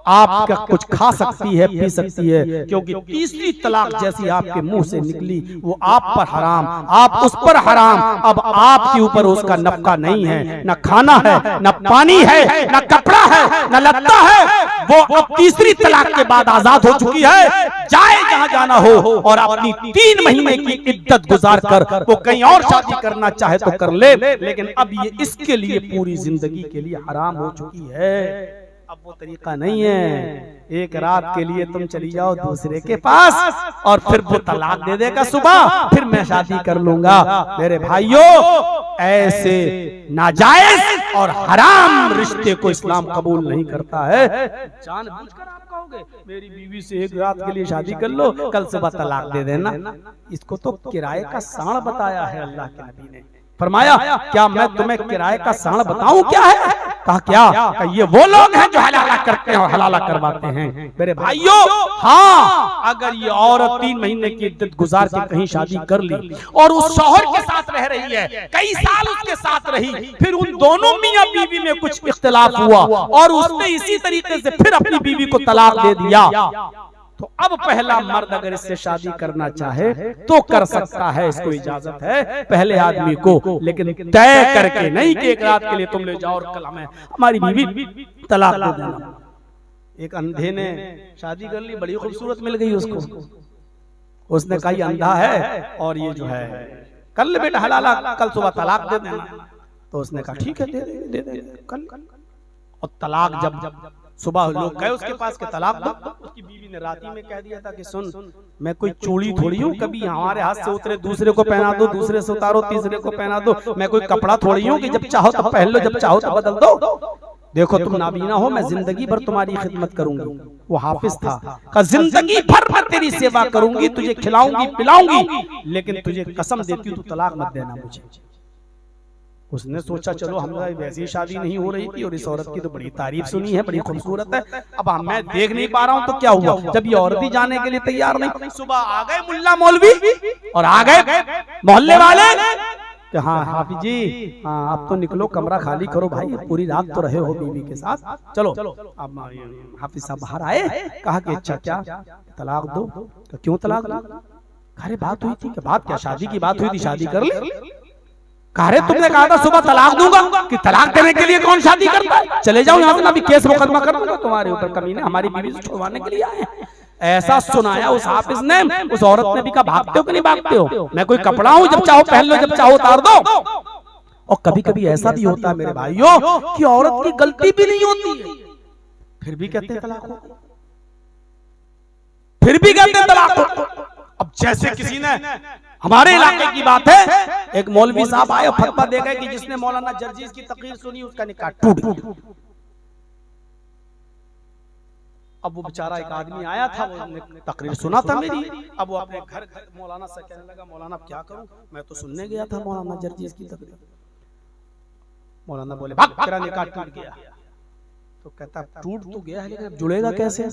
आपका कुछ खा सकती है पी सकती है, क्योंकि तीसरी तलाक जैसी आपके मुंह से निकली वो आप पर हराम, आप उस पर हराम। अब आपके ऊपर उसका नफका नहीं है, न खाना है, न पानी है, न कपड़ा है, न लत्ता है। वो अब तीसरी तलाक के बाद आजाद हो चुकी है, जाए जहां जाना हो और अपनी 3 महीने की इद्दत गुजार कर वो कहीं और शादी करना चाहे तो कर ले। लेकिन अब ये इसके लिए पूरी जिंदगी के लिए हराम हो चुकी है। अब वो तरीका नहीं है, 1 रात के लिए तुम चली जाओ दूसरे के पास और फिर वो तलाक दे देगा सुबह, फिर मैं शादी कर लूंगा। मेरे भाइयों, ऐसे नाजायज और हराम रिश्ते को इस्लाम कबूल नहीं करता है। जानबूझकर आप कहोगे मेरी बीवी से 1 रात के लिए शादी कर लो, कल सुबह तलाक दे देना, इसको तो किराए का साण बताया है अल्लाह के नबी ने। फरमाया क्या मैं तुम्हें किराए का साण बताऊं क्या है? कहा क्या? ये वो लोग हैं जो हलाला करते हैं और हलाला करवाते हैं। मेरे भाइयों, हाँ, अगर ये औरत 3 महीने की इद्दत गुजार के कहीं शादी कर ली और उस शौहर के साथ रह रही है, कई साल उसके साथ रही, फिर उन दोनों मियां बीवी में कुछ इख्तिलाफ हुआ और उसने इसी तरीके से फिर अपनी बीवी को तलाक दे दिया, तो अब पहला मर्द अगर इससे शादी करना चाहे तो कर सकता है, इसको इजाजत है पहले आदमी को, लेकिन तय करके नहीं कि 1 रात के लिए तुम ले जाओ और कल हमें हमारी बीवी तलाक दे देना। एक अंधे ने शादी कर ली, बड़ी खूबसूरत मिल गई उसको, उसने कहा ये अंधा है और ये जो है कर ले बेटा हलाला, कल सुबह तलाक दे देना। तो उसने कहा ठीक है दे दे कल। और तलाक जब सुबह लोग गए उसके पास के तलाक दो, उसकी बीवी ने राती में कह दिया था कि सुन, मैं कोई चूड़ी थोड़ी हूँ कभी हमारे हाथ से उतरे दूसरे को पहना दो, दूसरे से उतारो तीसरे को पहना दो, मैं कोई कपड़ा थोड़ी हूँ कि जब चाहो तब पहन लो, जब चाहो तब बदल दो। देखो तुम नाबीना हो, मैं जिंदगी भर तुम्हारी खिदमत करूंगी। वो हाफिज था, कहा जिंदगी भर मैं तेरी सेवा करूंगी, तुझे खिलाऊंगी पिलाऊंगी, लेकिन तुझे कसम देती हूँ तू तलाक मत देना मुझे। उसने सोचा चलो हमारी वैसी शादी नहीं हो रही थी और इस औरत की तो बड़ी तारीफ सुनी है, बड़ी खूबसूरत है, अब मैं देख नहीं पा रहा हूं तो क्या हुआ, जब ये औरत ही जाने के लिए तैयार नहीं, सुबह आ गए मुल्ला मौलवी और आ गए मोहल्ले वाले कि हाँ हाफिज जी, हाँ अब तो निकलो, कमरा खाली करो भाई, पूरी रात तो रहे हो बीवी के साथ, चलो। अब हाफिज साहब बाहर आए, कहा कि अच्छा क्या तलाक दो? क्यों तलाक दो? अरे बात हुई थी। बात क्या? शादी की बात हुई थी, शादी कर ले। अरे तुमने कहा था सुबह तलाक दूंगा, कि तलाक देने के लिए कौन शादी करता है, चले जाओ यहाँ से, ना भी केस मुकदमा कर दूंगा तुम्हारे ऊपर, कमीने हमारी बीवी से छुड़वाने के लिए आए हैं। ऐसा सुनाया उस हाफिज ने। उस औरत ने भी कहा भागते हो कि नहीं भागते हो, मैं कोई कपड़ा हूं, जब चाहो पहन लो, जब चाहो उतार दो। और कभी कभी ऐसा भी होता है मेरे भाइयों कि औरत की गलती भी नहीं होती है, फिर भी कहते हैं तलाक हो, फिर भी कहते हैं तलाक हो। अब जैसे किसी ने, हमारे इलाके की बात है, एक मौलवी साहब आए और फतवा दे गए कि जिसने मौलाना जर्जीस की तकरीर सुनी उसका निकाह टूट गया। अब वो बेचारा एक आदमी आया था, वो तकरीर सुना था मेरी, अब वो अपने घर मौलाना से कहने लगा, मौलाना क्या करूं, मैं तो सुनने गया था मौलाना जर्जीस की तकरीर। मौलाना बोले भाग, तेरा निकाह टूट गया। तो कहता टूट तो गया है लेकिन अब जुड़ेगा कैसे?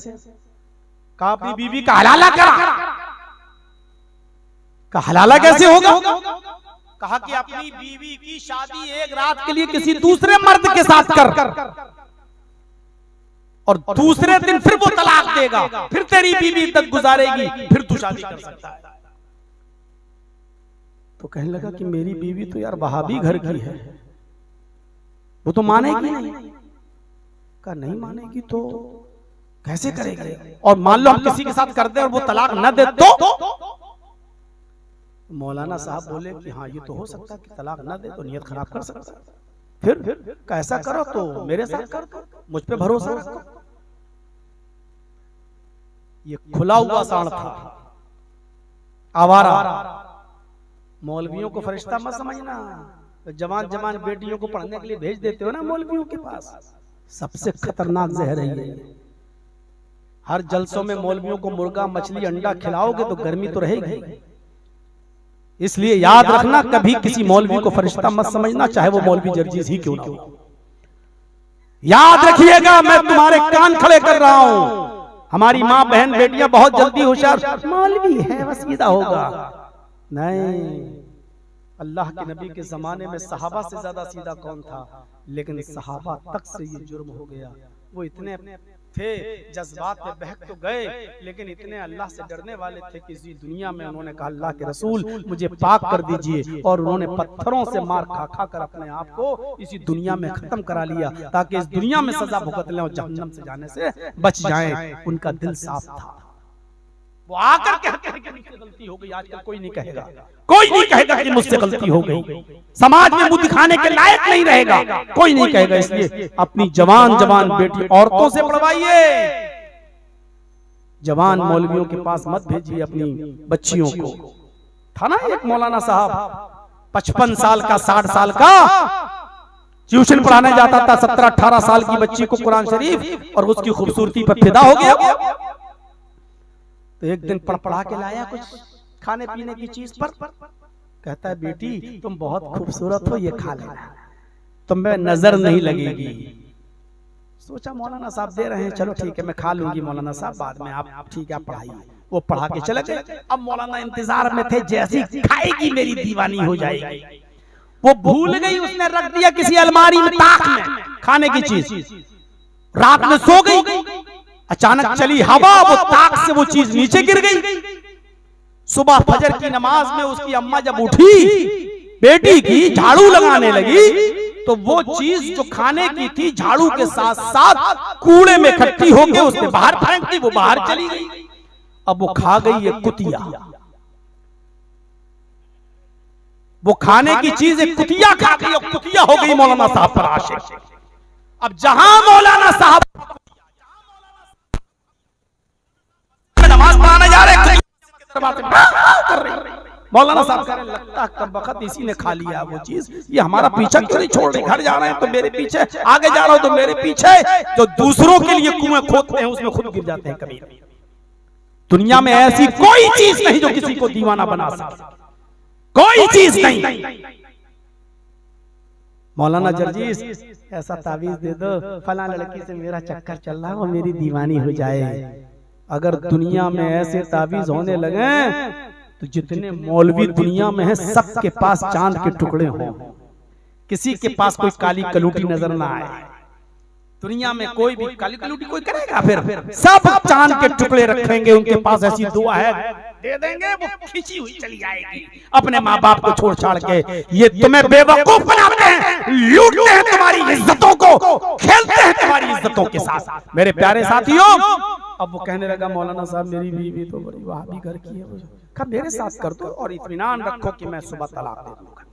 कहा अपनी बीवी का हलाला करा। का हलाला कैसे होगा? कहा कि अपनी बीवी की शादी एक रात के लिए किसी दूसरे मर्द के साथ कर और दूसरे दिन फिर वो तलाक देगा, फिर तेरी बीवी तक गुजारेगी, फिर तू शादी कर सकता है। तो कहने लगा कि मेरी बीवी तो यार वहाबी घर की है, वो तो मानेगी नहीं। का नहीं मानेगी तो कैसे करेगी? और मान लो हम किसी के साथ कर दे और वो तलाक न दे तो? मौलाना साहब बोले कि हाँ ये तो हो सकता है कि तलाक न दे तो नियत खराब कर सकता है। फिर कैसा करो तो मेरे साथ कर दो, मुझ पे भरोसा रखो। ये खुला हुआ सांड था, आवारा। मौलवियों को फरिश्ता मत समझना, जवान जवान बेटियों को पढ़ने के लिए भेज देते हो ना मौलवियों के पास, सबसे खतरनाक जहर है ये। हर जलसों में मौलवियों को मुर्गा मछली अंडा खिलाओगे तो गर्मी तो रहेगी। इसलिए याद रखना, कभी किसी मौलवी को फरिश्ता मत समझना, चाहे वो मौलवी जर्जीस ही क्यों ना हो। याद रखिएगा, मैं तुम्हारे कान खड़े कर रहा हूं। हमारी माँ बहन बेटियां बहुत जल्दी होशियार, मौलवी है बस सीधा होगा। नहीं, अल्लाह के नबी के जमाने में सहाबा से ज्यादा सीधा कौन था? लेकिन सहाबा तक से ये जुर्म हो गया। वो इतने थे, जज्बात में बहक तो गए, लेकिन इतने अल्लाह से डरने वाले थे कि इसी दुनिया में उन्होंने कहा अल्लाह के रसूल मुझे पाक कर दीजिए, और उन्होंने पत्थरों से मार खा खा कर अपने आप को इसी दुनिया में खत्म करा लिया, ताकि इस दुनिया में सजा भुगत लें और जहन्नम से जाने से बच जाएं। उनका दिल साफ था। वो आकर कहते हैं कि मुझसे गलती हो गई। आजकल कोई नहीं कहेगा, कोई नहीं कहेगा कि मुझसे गलती हो गई। समाज में मुंह दिखाने के लायक नहीं रहेगा, कोई नहीं कहेगा। इसलिए अपनी जवान जवान बेटी औरतों से पढ़वाइए, जवान मौलवियों के पास मत भेजिए अपनी बच्चियों को। था ना एक मौलाना साहब 55 साल का 60 साल का ट्यूशन पढ़ाने जाता था, 17-18 साल की बच्ची को कुरान शरीफ, और उसकी खूबसूरती पर फिदा हो गया। तो एक दिन पढ़ा के लाया कुछ खाने पीने की चीज पर, कहता है बेटी तुम बहुत खूबसूरत हो, ये खा लेना, तुम्हें नजर नहीं लगेगी। सोचा मौलाना साहब दे रहे हैं, चलो ठीक है मैं खा लूंगी मौलाना साहब, बाद में आप ठीक है आप पढ़ाइए। वो पढ़ा के चले गए। अब मौलाना इंतजार में थे, जैसी खाएगी मेरी दीवानी हो जाएगी। वो भूल गई, उसने रख दिया किसी अलमारी में ताक में खाने की चीज। रात में सो गई, अचानक चली हवा, वो ताक से वो चीज नीचे गिर गई। सुबह फजर की नमाज में उसकी अम्मा जब उठी, बेटी की झाड़ू लगाने लगी, तो वो चीज जो खाने की थी झाड़ू के साथ साथ कूड़े में इकट्ठी होकर उसने बाहर फेंक दी, वो बाहर चली गई। अब वो खा गई एक कुतिया, वो खाने की चीज एक कुतिया खा गई और कुतिया हो गई मौलाना साहब पर आशिक। अब जहां मौलाना साहब नमाज पढ़ाने जा रहे, मौलाना साहब कह रहे लगता कब वक्त इसी ने खा लिया वो चीज, ये हमारा पीछा क्यों नहीं छोड़ रहे? घर जा रहे हैं तो मेरे पीछे, आगे जा रहा हूं तो मेरे पीछे। जो दूसरों के लिए कुएं खोदते हैं उसमें खुद गिर जाते हैं कभी। दुनिया में ऐसी कोई चीज नहीं जो किसी को दीवाना बना सके, कोई चीज नहीं। मौलाना जर्जीस ऐसा तावीज दे दो, फला लड़की से मेरा चक्कर चल रहा है, वो मेरी दीवानी हो जाए। अगर दुनिया में ऐसे तावीज होने लगे तो जितने मौलवी दुनिया में हैं सबके पास चांद के टुकड़े हों, किसी के पास कोई काली कलूटी नजर ना आए। दुनिया में कोई भी काली कलूटी कोई करेगा? फिर सब चांद के टुकड़े रखेंगे, उनके पास ऐसी दुआ है दे देंगे, वो खींची हुई चली जाएगी अपने माँ बाप को छोड़ छाड़ के। ये तुम्हें बेवकूफ बनाते हैं, लूटते हैं तुम्हारी इज्जतों को, खेलते हैं तुम्हारी इज्जतों के साथ। मेरे प्यारे साथियों, अब वो कहने लगा मौलाना साहब मेरी बीवी तो बड़ी वहाबी घर की है, कहा मेरे साथ कर दो और इत्मीनान रखो कि मैं सुबह तलाक दे दूंगा।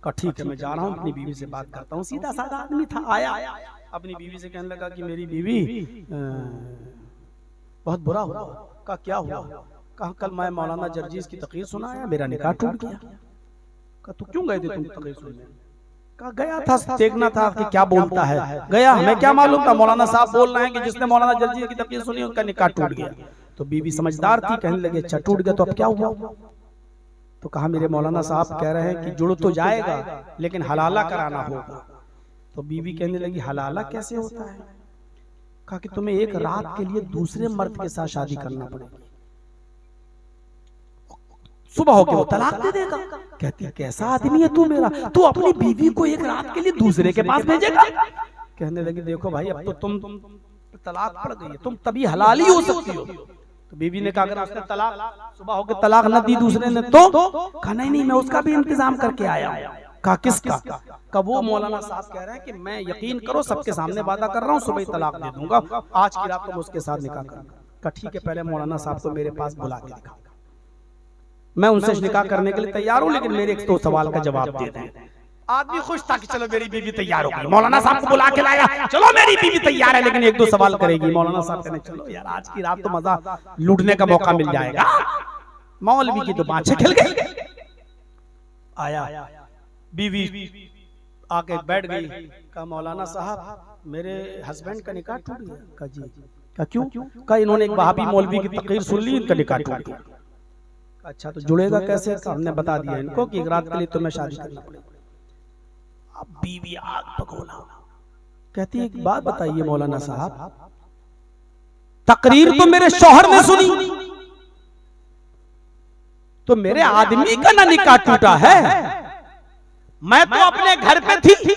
कहा ठीक है मैं जा रहा हूँ, अपनी बीवी से बात करता हूँ। सीधा साधा आदमी था, आया अपनी बीवी से कहने लगा कि मेरी बीवी बहुत बुरा हुआ। कहा क्या हुआ? कहा कल मैं मौलाना जर्जीस की तकरीर सुनाया, मेरा निकाह टूट गया। कहा तो क्यों गए थे तुम तकरीर सुनने? कहा गया था, देखना था कि क्या बोलता है, गया, हमें क्या मालूम था मौलाना साहब बोल रहे हैं कि जिसने मौलाना जर्जीस की तकरीर सुनी उनका निकाह टूट गया। तो बीवी समझदार थी, कहने लगे अच्छा टूट गया तो अब क्या हुआ? तो कहा मेरे मौलाना साहब कह रहे हैं कि जुड़ तो जाएगा लेकिन हलाला कराना होगा। तो बीवी कहने लगी हलाला कैसे होता है? कहा कि तुम्हें एक रात के लिए दूसरे मर्द के साथ शादी करना पड़ेगी, सुबह होके वो तलाक दे देगा। कहती है कैसा आदमी है तू मेरा, तू अपनी बीवी को एक रात के लिए दूसरे के पास भेजेगा? कहने लगी देखो भाई अब तो तुम तलाक पड़ गई है, तुम तभी हलाल ही हो सकती हो। तो बीवी ने कहा अगर उसने तलाक सुबह होके तलाक न दी दूसरे ने तो? कहा नहीं मैं उसका भी इंतजाम करके आया। कहा किसका? का वो मौलाना साहब कह रहे हैं कि मैं यकीन करो सबके सामने वादा कर रहा हूँ सुबह ही तलाक दे दूंगा, आज की रात तुम उसके साथ निकाह करूंगा। कहा ठीक है पहले मौलाना साहब को मेरे पास बुला के दिखा, मैं उनसे निकाह करने के लिए तैयार हूँ लेकिन मेरे एक दो सवाल का जवाब दे दें। आदमी खुश था कि चलो मेरी बीवी तैयार हो गई, मौलाना साहब को बुला के लाया, चलो मेरी बीवी तैयार है लेकिन एक दो सवाल करेगी। मौलाना साहब कहने चलो यार आज की रात तो मजा लूटने का मौका मिल जाएगा। मौलवी की तो बाँछें खिल गई। आया बीवी आके बैठ गई। कहा मौलाना साहब मेरे हस्बैंड का निकाह टूट गया। कहा जी। कहा क्यों? कहा इन्होंने एक वहाबी मौलवी की तकरीर सुन ली, इनका निकाह टूट गया। अच्छा तो जुड़ेगा कैसे? हमने बता दिया इनको कि एक रात के लिए तुम्हें शादी करना पड़ेगा। अब बीवी आग पगोला, कहती है एक बात बताइए मौलाना साहब, तकरीर तो मेरे शौहर ने सुनी तो मेरे आदमी का ना निकाह टूटा है, मैं तो अपने घर पे थी,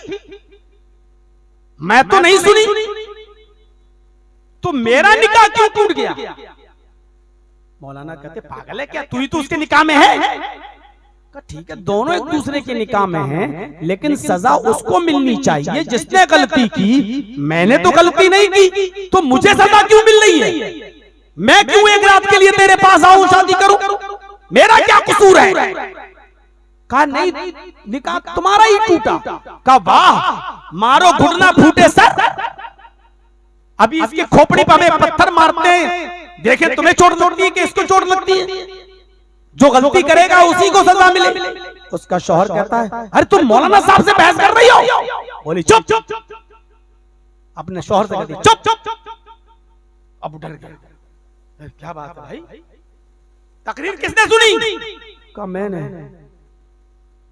मैं तो नहीं सुनी, तो मेरा निकाह क्यों टूट गया? मौलाना कहते पागल है क्या, तू ही तो उसके निकाह में है। ठीक है दोनों एक दूसरे के निकाह में हैं, लेकिन सजा उसको मिलनी चाहिए जिसने गलती की। मैंने तो गलती नहीं की, तो मुझे सजा क्यों मिल रही है? मैं क्यों एक रात के लिए तेरे पास आऊं शादी करूं? मेरा क्या कसूर है? कहा नहीं निकाह तुम्हारा ही टूटा। कहा वाह मारो घुटना फूटे सर, अभी इसकी खोपड़ी पर हमें पत्थर मारते हैं, देखे तुम्हें चोट लगती है कि इसको चोट लगती है? जो गलती करेगा उसी को सजा मिले। उसका शौहर कहता है अरे तुम मौलाना साहब से बहस कर रही हो? बोली चुप चुप। अपने शौहर से कहती चुप चुप। अब डर गया, क्या बात है भाई, तकरीर किसने सुनी? कहा मैंने,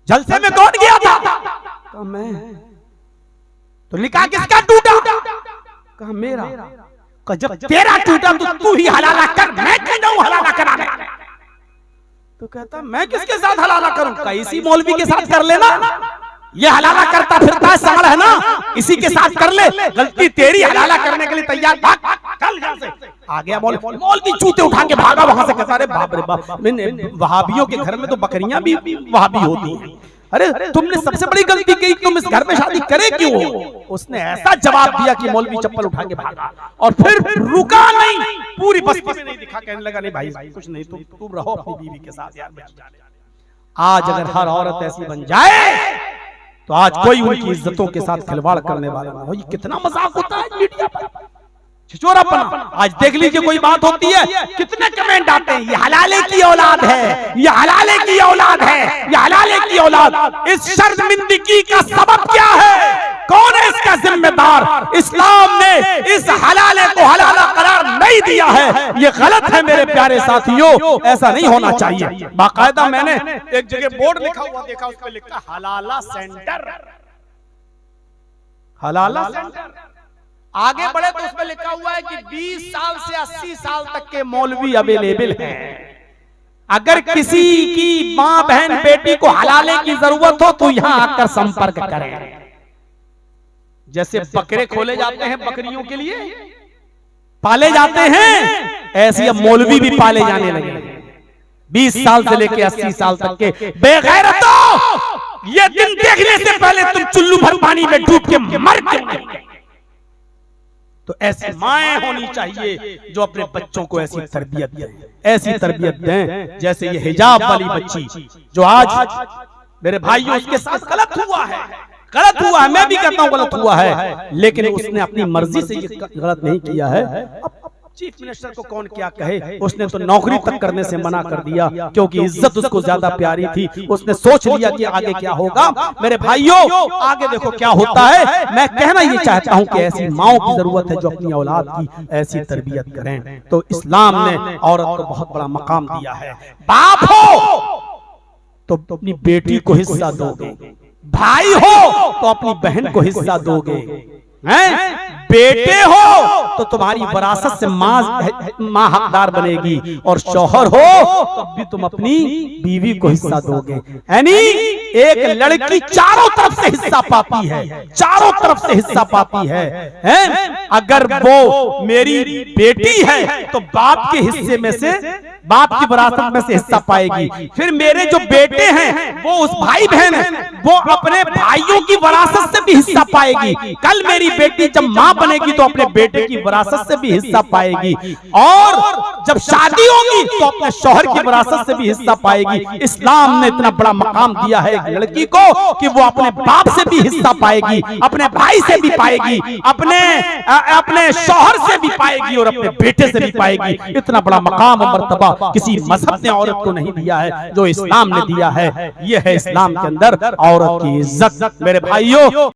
जलसे में दौड़ गया था। कहा मैं। तो निकाह किसका टूटा? कहा मेरा। कहा जब तेरा टूटा तो तू ही हलाला कर, मैं क्यों जाऊं हलाला कराने? तो कहता मैं किसके साथ हलाला करूं? कहा इसी मौलवी के साथ कर लेना, ये हलाला करता फिरता है साल है ना, इसी के साथ कर ले, गलती तेरी, हलाला करने के लिए तैयार, भाग चल यहां से। आ गया मौलवी जूते उठा के भागा वहां से, कहता अरे बाप रे बाप, वहाबियों के घर में तो बकरियां भी वहाबी होती हैं, अरे तुमने सबसे बड़ी गलती की, तुम इस घर में शादी करे क्यों? उसने ऐसा जवाब दिया कि मौलवी चप्पल उठा के भागा और फिर रुका नहीं, पूरी बस्ती में नहीं दिखा, कहने लगा नहीं भाई कुछ नहीं, तुम रहो अपनी बीवी के साथ यार। आज अगर हर औरत ऐसी बन जाए तो आज कोई उनकी इज्जतों के साथ खिलवाड़ करने वाला ना हो। ये कितना मजाक होता है मीडिया पर, छिचोरापन। आज देख लीजिए कोई बात होती है कितने कमेंट आते हैं, ये हलाले की औलाद है, ये हलाले की औलाद है, ये हलाले की औलाद। इस शर्मिंदगी का सबब क्या है? कौन है इसका जिम्मेदार? इस्लाम ने इस हलाले को हलाला करार नहीं दिया है, ये गलत है मेरे प्यारे साथियों, ऐसा नहीं होना चाहिए। बाकायदा मैंने एक जगह बोर्ड लिखा हुआ देखा, उस पर लिखा हलाला सेंटर, हलाला सेंटर। आगे बढ़े तो उसमें लिखा हुआ है कि 20 साल से 80 साल तक के मौलवी अवेलेबल हैं। अगर किसी की मां बहन बेटी को हलाले की जरूरत हो तो यहां आकर संपर्क करें। जैसे बकरे खोले जाते हैं बकरियों के लिए, पाले जाते हैं, ऐसे अब मौलवी भी पाले जाने लगे। 20 साल से लेकर 80 साल तक के बेगैरतों, ये दिन देखने से पहले तुम चुल्लू भर पानी में डूब के मर गए। तो ऐसी माएं होनी चाहिए जो अपने बच्चों को ऐसी तरबियत दें, ऐसी तरबियत दें जैसे ये हिजाब वाली बच्ची जो आज मेरे भाइयों उसके साथ गलत हुआ है, गलत हुआ है, मैं भी कहता हूं गलत हुआ है, लेकिन उसने अपनी मर्जी से ये गलत नहीं किया है। अब चीफ मिनिस्टर को कौन क्या कहे, उसने तो नौकरी तक करने से मना कर दिया क्योंकि इज्जत उसको ज्यादा प्यारी थी। उसने सोच लिया कि आगे क्या होगा। मेरे भाइयों, आगे देखो क्या होता है। मैं कहना ये चाहता हूं कि ऐसी माओं की जरूरत है जो अपनी औलाद की ऐसी तरबियत करें। तो इस्लाम ने औरत को बहुत बड़ा मकाम दिया है। बाप हो तो अपनी बेटी को हिस्सा दोगे, भाई हो तो अपनी बहन को हिस्सा दोगे, हैं? बेटे हो तो तुम्हारी विरासत से माँ हकदार बनेगी, और शौहर हो तो भी तुम अपनी बीवी को हिस्सा दोगे। यानी एक लड़की चारों तरफ से हिस्सा पाती है, चारों तरफ से हिस्सा पाती है, हैं? अगर वो मेरी बेटी है तो बाप के हिस्से में से, बाप की विरासत में से हिस्सा पाएगी। फिर मेरे जो बेटे हैं वो उस भाई बहन है, वो अपने भाइयों की विरासत से भी हिस्सा पाएगी। कल मेरी बेटी जब मां बनेगी तो अपने बेटे की विरासत से भी हिस्सा पाएगी, और जब शादी होगी तो अपने शौहर की विरासत से भी हिस्सा पाएगी। इस्लाम ने इतना बड़ा मकाम दिया है एक लड़की को कि वो अपने बाप से भी हिस्सा पाएगी, अपने भाई से भी पाएगी, अपने शौहर से भी पाएगी, और अपने बेटे से भी पाएगी। इतना बड़ा मकाम और मर्तबा किसी मजहब ने औरत को नहीं दिया है जो इस्लाम ने दिया है। यह है इस्लाम के अंदर औरत की इज्जत। मेरे भाइयों,